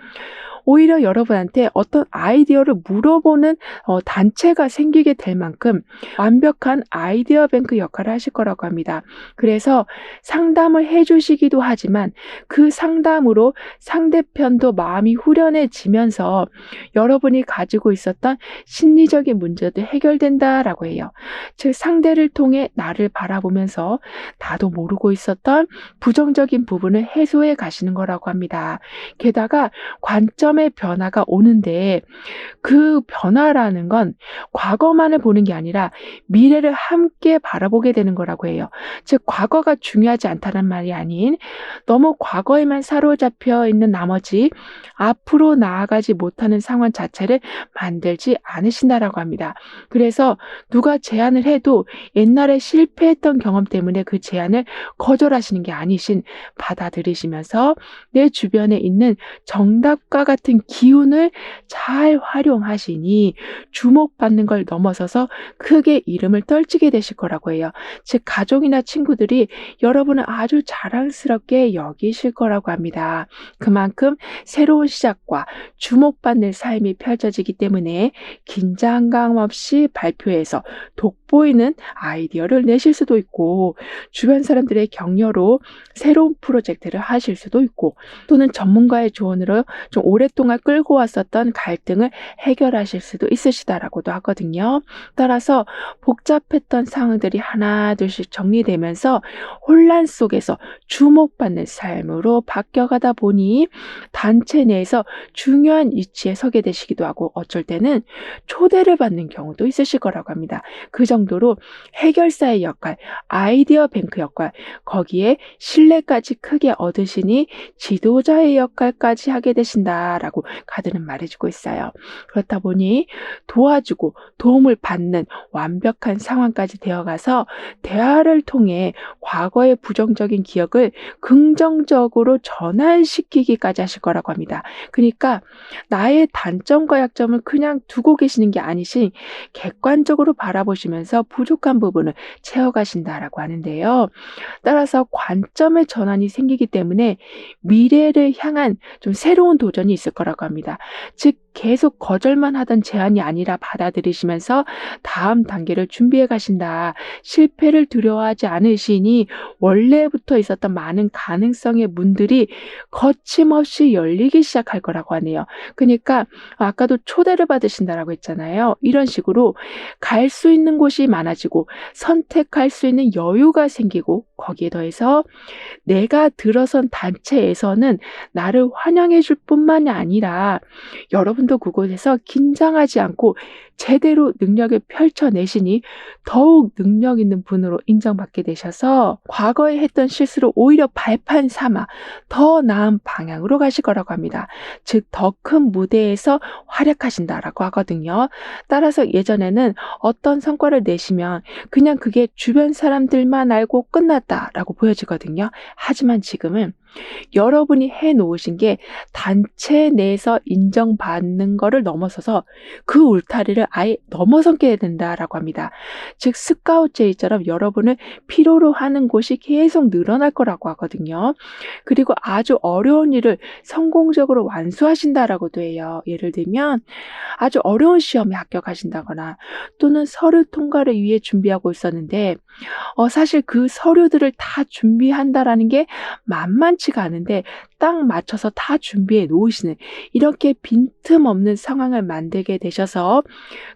오히려 여러분한테 어떤 아이디어를 물어보는 단체가 생기게 될 만큼 완벽한 아이디어 뱅크 역할을 하실 거라고 합니다. 그래서 상담을 해주시기도 하지만 그 상담으로 상대편도 마음이 후련해지면서 여러분이 가지고 있었던 심리적인 문제도 해결된다라고 해요. 즉 상대를 통해 나를 바라보면서 나도 모르고 있었던 부정적인 부분을 해소해 가시는 거라고 합니다. 게다가 관점의 변화가 오는데 그 변화라는 건 과거만을 보는 게 아니라 미래를 함께 바라보게 되는 거라고 해요. 즉 과거가 중요하지 않다는 말이 아닌 너무 과거에만 사로잡혀 있는 나머지 앞으로 나아가지 못하는 상황 자체를 만들지 않으신다라고 합니다. 그래서 누가 제안을 해도 옛날에 실패했던 경험 때문에 그 제안을 거절하시는 게 아니신 받아들이시면서 내 주변에 있는 정답과 같은 기운을 잘 활용하시니 주목받는 걸 넘어서서 크게 이름을 떨치게 되실 거라고 해요. 즉 가족이나 친구들이 여러분을 아주 자랑스럽게 여기실 거라고 합니다. 그만큼 새로운 시작과 주목받는 삶이 펼쳐지기 때문에 긴장감 없이 발표해서 돋보이는 아이디어를 내실 수도 있고 주변 사람들의 격려로 새로운 프로젝트를 하실 수도 있고 또는 전문가의 조언으로 좀 오랫동안 끌고 왔었던 갈등을 해결하실 수도 있으시다라고도 하거든요. 따라서 복잡했던 상황들이 하나 둘씩 정리되면서 혼란 속에서 주목받는 삶으로 바뀌어가다 보니 단체 내에서 중요한 위치에 서게 되시기도 하고 어쩔 때는 초대를 받는 경우도 있으실 거라고 합니다. 그 정도 정도로 해결사의 역할, 아이디어 뱅크 역할, 거기에 신뢰까지 크게 얻으시니 지도자의 역할까지 하게 되신다라고 카드는 말해주고 있어요. 그렇다 보니 도와주고 도움을 받는 완벽한 상황까지 되어가서 대화를 통해 과거의 부정적인 기억을 긍정적으로 전환시키기까지 하실 거라고 합니다. 그러니까 나의 단점과 약점을 그냥 두고 계시는 게 아니시 객관적으로 바라보시면서 부족한 부분을 채워가신다라고 하는데요. 따라서 관점의 전환이 생기기 때문에 미래를 향한 좀 새로운 도전이 있을 거라고 합니다. 즉 계속 거절만 하던 제안이 아니라 받아들이시면서 다음 단계를 준비해 가신다. 실패를 두려워하지 않으시니 원래부터 있었던 많은 가능성의 문들이 거침없이 열리기 시작할 거라고 하네요. 그러니까 아까도 초대를 받으신다라고 했잖아요. 이런 식으로 갈 수 있는 곳이 많아지고 선택할 수 있는 여유가 생기고 거기에 더해서 내가 들어선 단체에서는 나를 환영해 줄 뿐만이 아니라 여러분도 그곳에서 긴장하지 않고 제대로 능력을 펼쳐내시니 더욱 능력 있는 분으로 인정받게 되셔서 과거에 했던 실수를 오히려 발판 삼아 더 나은 방향으로 가실 거라고 합니다. 즉 더 큰 무대에서 활약하신다라고 하거든요. 따라서 예전에는 어떤 성과를 내시면 그냥 그게 주변 사람들만 알고 끝났다라고 보여지거든요. 하지만 지금은 여러분이 해놓으신 게 단체 내에서 인정받는 거를 넘어서서 그 울타리를 아예 넘어서게 된다라고 합니다. 즉 스카우트제이처럼 여러분을 필요로 하는 곳이 계속 늘어날 거라고 하거든요. 그리고 아주 어려운 일을 성공적으로 완수하신다라고도 해요. 예를 들면 아주 어려운 시험에 합격하신다거나 또는 서류 통과를 위해 준비하고 있었는데 사실 그 서류들을 다 준비한다라는 게 만만치가 않은데 딱 맞춰서 다 준비해 놓으시는 이렇게 빈틈없는 상황을 만들게 되셔서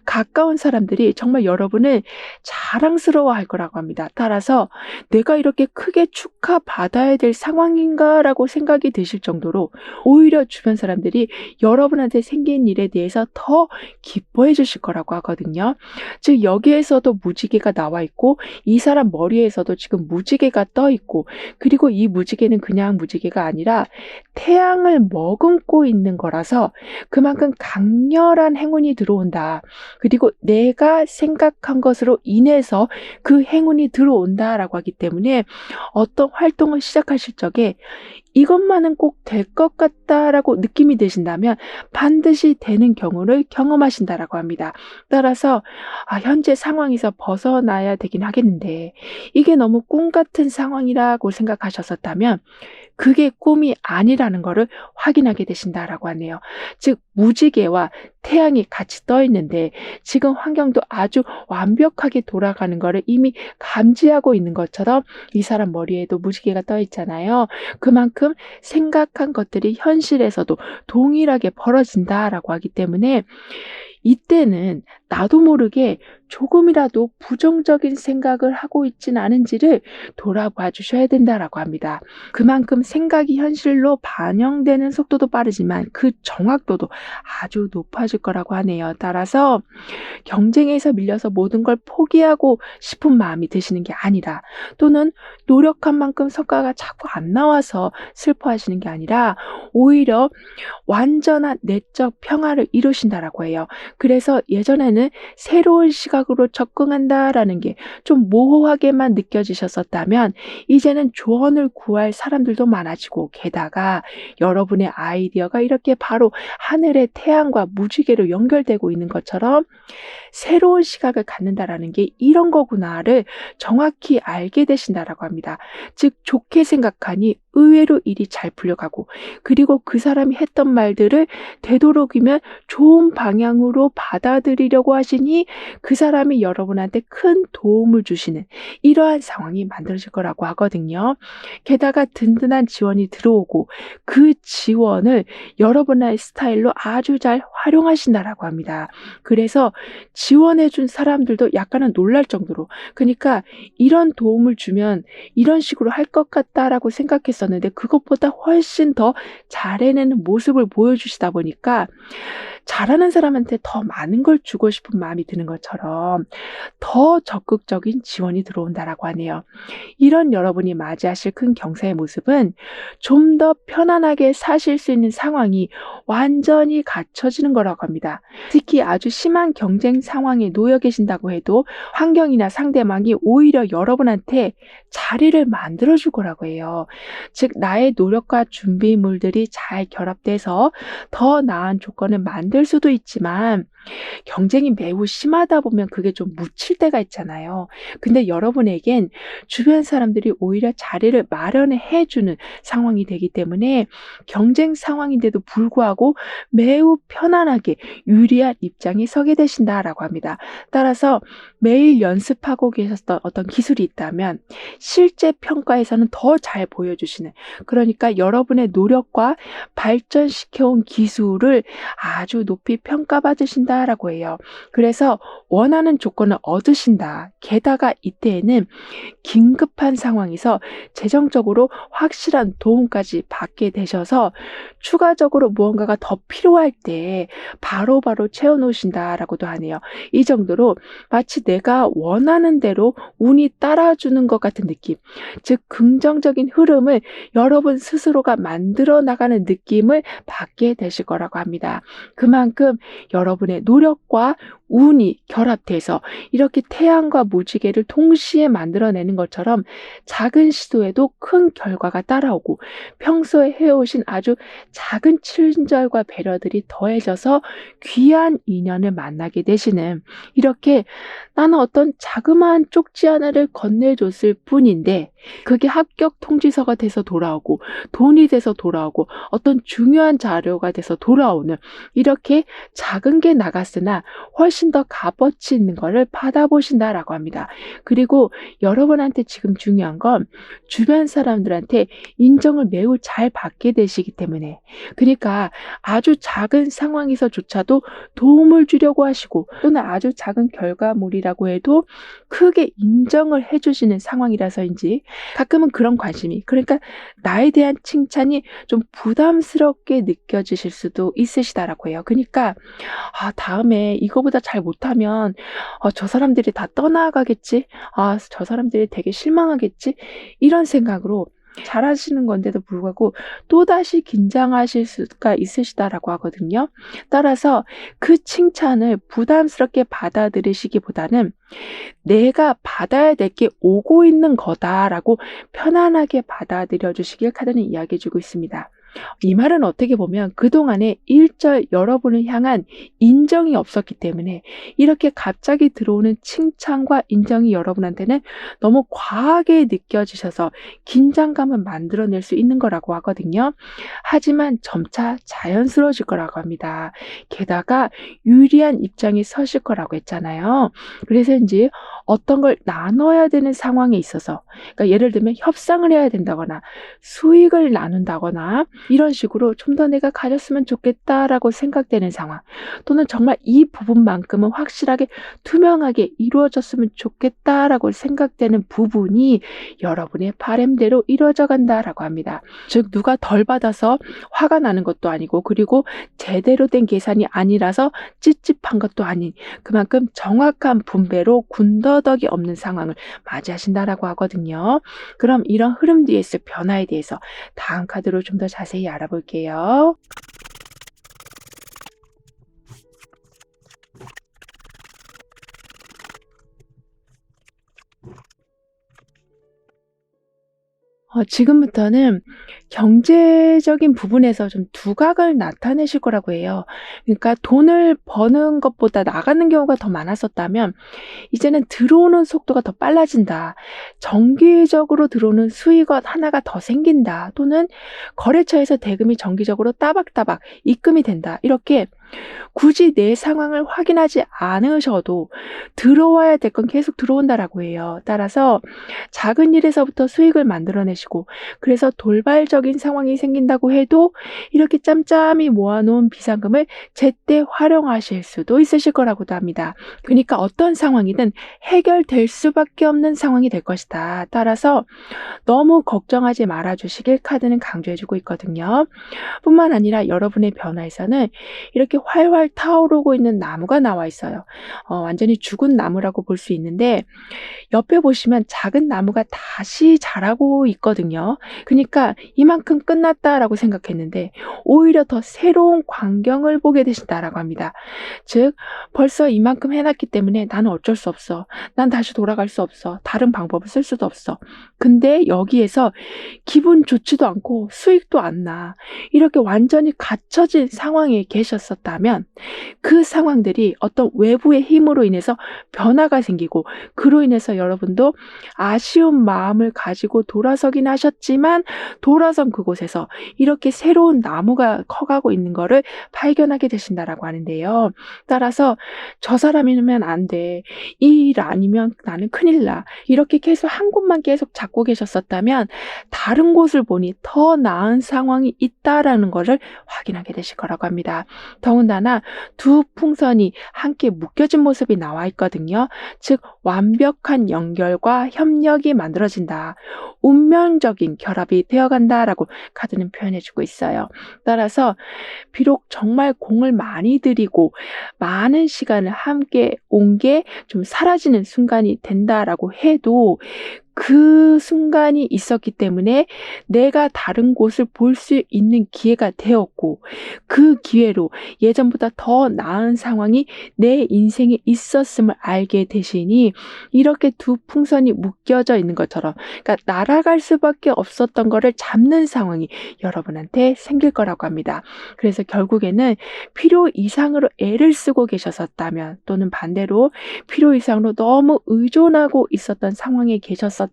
가까운 사람들이 정말 여러분을 자랑스러워할 거라고 합니다. 따라서 내가 이렇게 크게 축하받아야 될 상황인가라고 생각이 드실 정도로 오히려 주변 사람들이 여러분한테 생긴 일에 대해서 더 기뻐해 주실 거라고 하거든요. 즉 여기에서도 무지개가 나와 있고 이 사람 머리에서도 지금 무지개가 떠 있고 그리고 이 무지개는 그냥 무지개가 아니라 태양을 머금고 있는 거라서 그만큼 강렬한 행운이 들어온다. 그리고 내가 생각한 것으로 인해서 그 행운이 들어온다라고 하기 때문에 어떤 활동을 시작하실 적에 이것만은 꼭 될 것 같다라고 느낌이 드신다면 반드시 되는 경우를 경험하신다라고 합니다. 따라서 현재 상황에서 벗어나야 되긴 하겠는데 이게 너무 꿈 같은 상황이라고 생각하셨었다면 그게 꿈이 아니라는 것을 확인하게 되신다라고 하네요. 즉 무지개와 태양이 같이 떠 있는데 지금 환경도 아주 완벽하게 돌아가는 것을 이미 감지하고 있는 것처럼 이 사람 머리에도 무지개가 떠 있잖아요. 그만큼 생각한 것들이 현실에서도 동일하게 벌어진다라고 하기 때문에 이때는 나도 모르게 조금이라도 부정적인 생각을 하고 있진 않은지를 돌아봐 주셔야 된다라고 합니다. 그만큼 생각이 현실로 반영되는 속도도 빠르지만 그 정확도도 아주 높아질 거라고 하네요. 따라서 경쟁에서 밀려서 모든 걸 포기하고 싶은 마음이 드시는 게 아니라 또는 노력한 만큼 성과가 자꾸 안 나와서 슬퍼하시는 게 아니라 오히려 완전한 내적 평화를 이루신다라고 해요. 그래서 예전에는 새로운 시각으로 접근한다라는 게 좀 모호하게만 느껴지셨었다면 이제는 조언을 구할 사람들도 많아지고 게다가 여러분의 아이디어가 이렇게 바로 하늘의 태양과 무지개로 연결되고 있는 것처럼 새로운 시각을 갖는다라는 게 이런 거구나를 정확히 알게 되신다라고 합니다. 즉 좋게 생각하니 의외로 일이 잘 풀려가고 그리고 그 사람이 했던 말들을 되도록이면 좋은 방향으로 받아들이려고 하시니 그 사람이 여러분한테 큰 도움을 주시는 이러한 상황이 만들어질 거라고 하거든요. 게다가 든든한 지원이 들어오고 그 지원을 여러분의 스타일로 아주 잘 활용하신다라고 합니다. 그래서 지원해 준 사람들도 약간은 놀랄 정도로 그러니까 이런 도움을 주면 이런 식으로 할 것 같다라고 생각했었는데 그것보다 훨씬 더 잘해내는 모습을 보여주시다 보니까 잘하는 사람한테 더 많은 걸 주고 싶은 마음이 드는 것처럼 더 적극적인 지원이 들어온다라고 하네요. 이런 여러분이 맞이하실 큰 경사의 모습은 좀 더 편안하게 사실 수 있는 상황이 완전히 갖춰지는 거라고 합니다. 특히 아주 심한 경쟁 상황에 놓여 계신다고 해도 환경이나 상대방이 오히려 여러분한테 자리를 만들어 줄 거라고 해요. 즉 나의 노력과 준비물들이 잘 결합돼서 더 나은 조건을 만들 수도 있지만 경쟁이 매우 심하다 보면 그게 좀 묻힐 때가 있잖아요. 근데 여러분에겐 주변 사람들이 오히려 자리를 마련해 주는 상황이 되기 때문에 경쟁 상황인데도 불구하고 매우 편안하게 유리한 입장에 서게 되신다라고 합니다. 따라서 매일 연습하고 계셨던 어떤 기술이 있다면 실제 평가에서는 더 잘 보여주시는, 그러니까 여러분의 노력과 발전시켜온 기술을 아주 높이 평가받으신다라고 해요. 그래서 원하는 조건을 얻으신다. 게다가 이때에는 긴급한 상황에서 재정적으로 확실한 도움까지 받게 되셔서 추가적으로 무언가가 더 필요할 때 바로바로 채워놓으신다라고도 하네요. 이 정도로 마치 내가 원하는 대로 운이 따라주는 것 같은 느낌, 즉 긍정적인 흐름을 여러분 스스로가 만들어 나가는 느낌을 받게 되실 거라고 합니다. 그만큼 여러분의 노력과 운이 결합돼서 이렇게 태양과 무지개를 동시에 만들어내는 것처럼 작은 시도에도 큰 결과가 따라오고 평소에 해오신 아주 작은 친절과 배려들이 더해져서 귀한 인연을 만나게 되시는, 이렇게 나는 어떤 자그마한 쪽지 하나를 건네줬을 뿐인데 그게 합격 통지서가 돼서 돌아오고 돈이 돼서 돌아오고 어떤 중요한 자료가 돼서 돌아오는, 이렇게 작은 게 나갔으나 훨씬 더 값어치 있는 거를 받아보신다라고 합니다. 그리고 여러분한테 지금 중요한 건 주변 사람들한테 인정을 매우 잘 받게 되시기 때문에, 그러니까 아주 작은 상황에서조차도 도움을 주려고 하시고 또는 아주 작은 결과물이라고 해도 크게 인정을 해주시는 상황이라서인지 가끔은 그런 관심이, 그러니까 나에 대한 칭찬이 좀 부담스럽게 느껴지실 수도 있으시다라고 해요. 그러니까 다음에 이거보다 잘 못하면 저 사람들이 다 떠나가겠지? 저 사람들이 되게 실망하겠지? 이런 생각으로 잘하시는 건데도 불구하고 또다시 긴장하실 수가 있으시다라고 하거든요. 따라서 그 칭찬을 부담스럽게 받아들이시기보다는 내가 받아야 될 게 오고 있는 거다라고 편안하게 받아들여 주시길 카드는 이야기해 주고 있습니다. 이 말은 어떻게 보면 그동안에 일절 여러분을 향한 인정이 없었기 때문에 이렇게 갑자기 들어오는 칭찬과 인정이 여러분한테는 너무 과하게 느껴지셔서 긴장감을 만들어낼 수 있는 거라고 하거든요. 하지만 점차 자연스러워질 거라고 합니다. 게다가 유리한 입장에 서실 거라고 했잖아요. 그래서인지 어떤 걸 나눠야 되는 상황에 있어서, 그러니까 예를 들면 협상을 해야 된다거나 수익을 나눈다거나 이런 식으로 좀 더 내가 가졌으면 좋겠다라고 생각되는 상황, 또는 정말 이 부분만큼은 확실하게 투명하게 이루어졌으면 좋겠다라고 생각되는 부분이 여러분의 바람대로 이루어져 간다라고 합니다. 즉 누가 덜 받아서 화가 나는 것도 아니고, 그리고 제대로 된 계산이 아니라서 찝찝한 것도 아닌, 그만큼 정확한 분배로 군더더기 없는 상황을 맞이하신다라고 하거든요. 그럼 이런 흐름 뒤에 있을 변화에 대해서 다음 카드로 좀 더 자세히 알아볼게요. 지금부터는 경제적인 부분에서 좀 두각을 나타내실 거라고 해요. 그러니까 돈을 버는 것보다 나가는 경우가 더 많았었다면 이제는 들어오는 속도가 더 빨라진다. 정기적으로 들어오는 수익원 하나가 더 생긴다. 또는 거래처에서 대금이 정기적으로 따박따박 입금이 된다. 이렇게 굳이 내 상황을 확인하지 않으셔도 들어와야 될 건 계속 들어온다라고 해요. 따라서 작은 일에서부터 수익을 만들어내시고, 그래서 돌발적인 상황이 생긴다고 해도 이렇게 짬짬이 모아놓은 비상금을 제때 활용하실 수도 있으실 거라고도 합니다. 그러니까 어떤 상황이든 해결될 수밖에 없는 상황이 될 것이다. 따라서 너무 걱정하지 말아주시길 카드는 강조해주고 있거든요. 뿐만 아니라 여러분의 변화에서는 이렇게 활활 타오르고 있는 나무가 나와 있어요. 완전히 죽은 나무라고 볼 수 있는데 옆에 보시면 작은 나무가 다시 자라고 있거든요. 그니까 '이만큼 끝났다.'라고 생각했는데 오히려 더 새로운 광경을 보게 되신다라고 합니다. 즉 벌써 이만큼 해 놨기 때문에 '나는 어쩔 수 없어. 난 다시 돌아갈 수 없어. 다른 방법을 쓸 수도 없어.' 근데 여기에서 기분 좋지도 않고 수익도 안 나. 이렇게 완전히 갇혀진 상황에 계셨었다면 그 상황들이 어떤 외부의 힘으로 인해서 변화가 생기고 그로 인해서 여러분도 아쉬운 마음을 가지고 돌아서긴 하셨지만 돌아선 그곳에서 이렇게 새로운 나무가 커가고 있는 거를 발견하게 되신다라고 하는데요. 따라서 '저 사람이면 안 돼. 이 일 아니면 나는 큰일 나.' 이렇게 계속 한 곳만 계속 잡고 계셨었다면 다른 곳을 보니 더 나은 상황이 있다라는 거를 확인하게 되실 거라고 합니다. 더군다나 두 풍선이 함께 묶여진 모습이 나와 있거든요. 즉 완벽한 연결과 협력이 만들어진다. 운명적인 결합이 되어간다라고 카드는 표현해 주고 있어요. 따라서 비록 정말 공을 많이 들이고 많은 시간을 함께 온 게 좀 사라지는 순간이 된다라고 해도 그 순간이 있었기 때문에 내가 다른 곳을 볼 수 있는 기회가 되었고 그 기회로 예전보다 더 나은 상황이 내 인생에 있었음을 알게 되시니 이렇게 두 풍선이 묶여져 있는 것처럼 그러니까 날아갈 수밖에 없었던 거를 잡는 상황이 여러분한테 생길 거라고 합니다. 그래서 결국에는 필요 이상으로 애를 쓰고 계셨었다면 또는 반대로 필요 이상으로 너무 의존하고 있었던 상황에 계셨었다면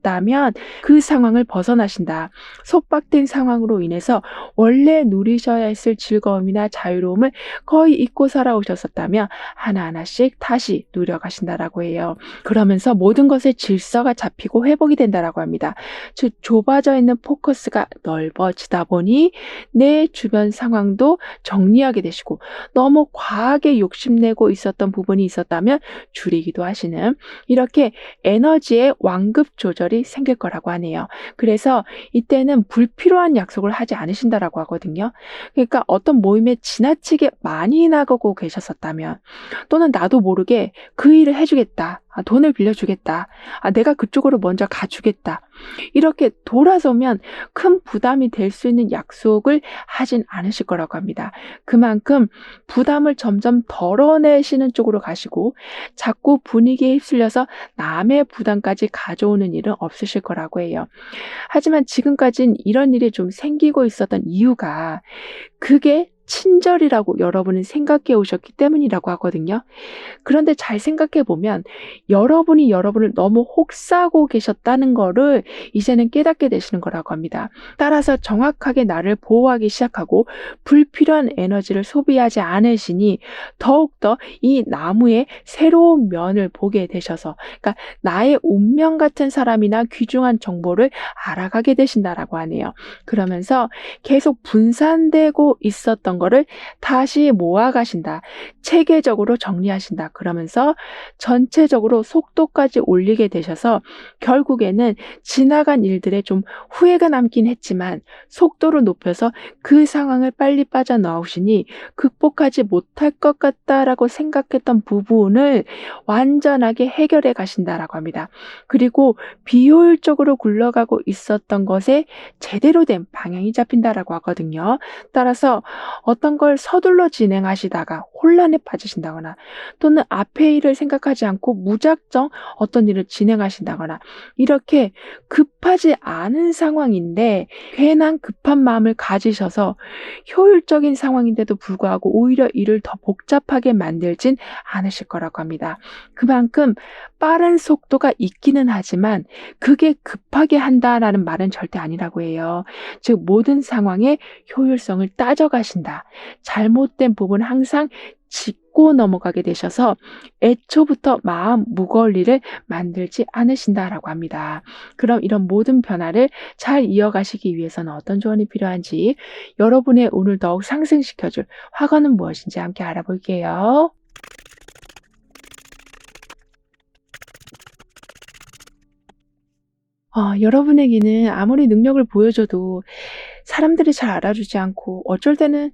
그 상황을 벗어나신다. 속박된 상황으로 인해서 원래 누리셔야 했을 즐거움이나 자유로움을 거의 잊고 살아오셨었다면 하나하나씩 다시 누려가신다라고 해요. 그러면서 모든 것의 질서가 잡히고 회복이 된다라고 합니다. 즉 좁아져 있는 포커스가 넓어지다 보니 내 주변 상황도 정리하게 되시고 너무 과하게 욕심내고 있었던 부분이 있었다면 줄이기도 하시는 이렇게 에너지의 완급 조절이 생길 거라고 하네요. 그래서 이때는 불필요한 약속을 하지 않으신다라고 하거든요. 그러니까 어떤 모임에 지나치게 많이 나가고 계셨었다면 또는 나도 모르게 그 일을 해주겠다. 돈을 빌려주겠다. 내가 그쪽으로 먼저 가주겠다. 이렇게 돌아서면 큰 부담이 될 수 있는 약속을 하진 않으실 거라고 합니다. 그만큼 부담을 점점 덜어내시는 쪽으로 가시고 자꾸 분위기에 휩쓸려서 남의 부담까지 가져오는 일은 없으실 거라고 해요. 하지만 지금까지는 이런 일이 좀 생기고 있었던 이유가 그게 친절이라고 여러분은 생각해 오셨기 때문이라고 하거든요. 그런데 잘 생각해 보면 여러분이 여러분을 너무 혹사하고 계셨다는 거를 이제는 깨닫게 되시는 거라고 합니다. 따라서 정확하게 나를 보호하기 시작하고 불필요한 에너지를 소비하지 않으시니 더욱더 이 나무의 새로운 면을 보게 되셔서 그러니까 나의 운명 같은 사람이나 귀중한 정보를 알아가게 되신다라고 하네요. 그러면서 계속 분산되고 있었던 거를 다시 모아가신다. 체계적으로 정리하신다. 그러면서 전체적으로 속도까지 올리게 되셔서 결국에는 지나간 일들에 좀 후회가 남긴 했지만 속도를 높여서 그 상황을 빨리 빠져나오시니 극복하지 못할 것 같다라고 생각했던 부분을 완전하게 해결해 가신다라고 합니다. 그리고 비효율적으로 굴러가고 있었던 것에 제대로 된 방향이 잡힌다라고 하거든요. 따라서 어떤 걸 서둘러 진행하시다가 혼란에 빠지신다거나 또는 앞의 일을 생각하지 않고 무작정 어떤 일을 진행하신다거나 이렇게 급하지 않은 상황인데 괜한 급한 마음을 가지셔서 효율적인 상황인데도 불구하고 오히려 일을 더 복잡하게 만들진 않으실 거라고 합니다. 그만큼 빠른 속도가 있기는 하지만 그게 급하게 한다라는 말은 절대 아니라고 해요. 즉 모든 상황의 효율성을 따져가신다. 잘못된 부분 항상 짚고 넘어가게 되셔서 애초부터 마음 무거울 일을 만들지 않으신다라고 합니다. 그럼 이런 모든 변화를 잘 이어가시기 위해서는 어떤 조언이 필요한지 여러분의 운을 더욱 상승시켜줄 화관은 무엇인지 함께 알아볼게요. 여러분에게는 아무리 능력을 보여줘도 사람들이 잘 알아주지 않고 어쩔 때는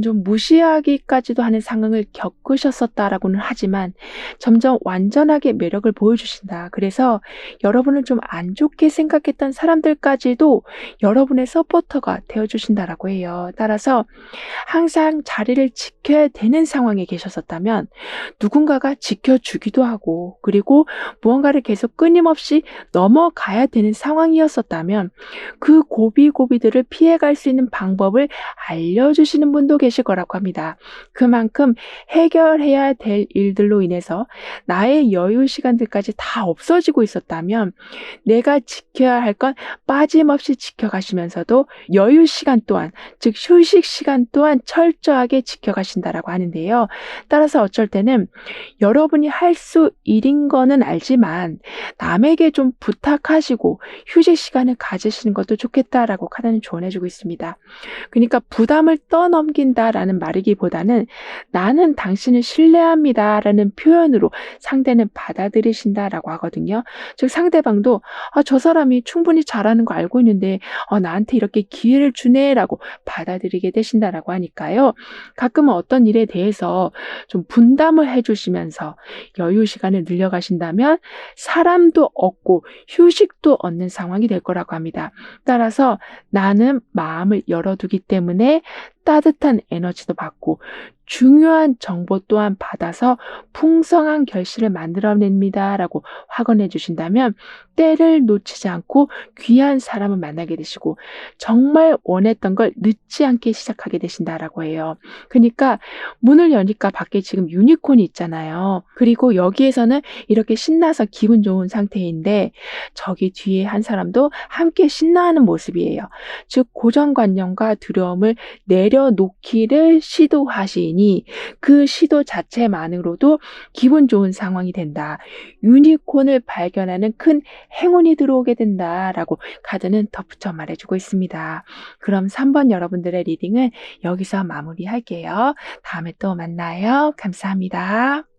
좀 무시하기까지도 하는 상황을 겪으셨었다라고는 하지만 점점 완전하게 매력을 보여주신다. 그래서 여러분을 좀 안 좋게 생각했던 사람들까지도 여러분의 서포터가 되어 주신다라고 해요. 따라서 항상 자리를 지켜야 되는 상황에 계셨었다면 누군가가 지켜주기도 하고, 그리고 무언가를 계속 끊임없이 넘어가야 되는 상황이었었다면 그 고비고비들을 피해갈 수 있는 방법을 알려주시는 분도 계실 거라고 합니다. 그만큼 해결해야 될 일들로 인해서 나의 여유 시간들까지 다 없어지고 있었다면 내가 지켜야 할 건 빠짐없이 지켜가시면서도 여유 시간 또한, 즉 휴식 시간 또한 철저하게 지켜가신다라고 하는데요. 따라서 어쩔 때는 여러분이 할 수 일인 거는 알지만 남에게 좀 부탁하시고 휴식 시간을 가지시는 것도 좋겠다라고 카드는 조언해주고 있습니다. 그러니까 부담을 떠넘긴다라는 말이기보다는 나는 당신을 신뢰합니다라는 표현으로 상대는 받아들이신다라고 하거든요. 즉 상대방도 저 사람이 충분히 잘하는 거 알고 있는데 나한테 이렇게 기회를 주네라고 받아들이게 되신다라고 하니까요. 가끔은 어떤 일에 대해서 좀 분담을 해주시면서 여유 시간을 늘려가신다면 사람도 얻고 휴식도 얻는 상황이 될 거라고 합니다. 따라서 나는 마음을 열어두기 때문에 따뜻한 에너지도 받고 중요한 정보 또한 받아서 풍성한 결실을 만들어냅니다 라고 확언해 주신다면 때를 놓치지 않고 귀한 사람을 만나게 되시고 정말 원했던 걸 늦지 않게 시작하게 되신다라고 해요. 그러니까 문을 여니까 밖에 지금 유니콘이 있잖아요. 그리고 여기에서는 이렇게 신나서 기분 좋은 상태인데 저기 뒤에 한 사람도 함께 신나하는 모습이에요. 즉 고정관념과 두려움을 내려놓기를 시도하시니 그 시도 자체만으로도 기분 좋은 상황이 된다. 유니콘을 발견하는 큰 행운이 들어오게 된다라고 카드는 덧붙여 말해주고 있습니다. 그럼 3번 여러분들의 리딩은 여기서 마무리할게요. 다음에 또 만나요. 감사합니다.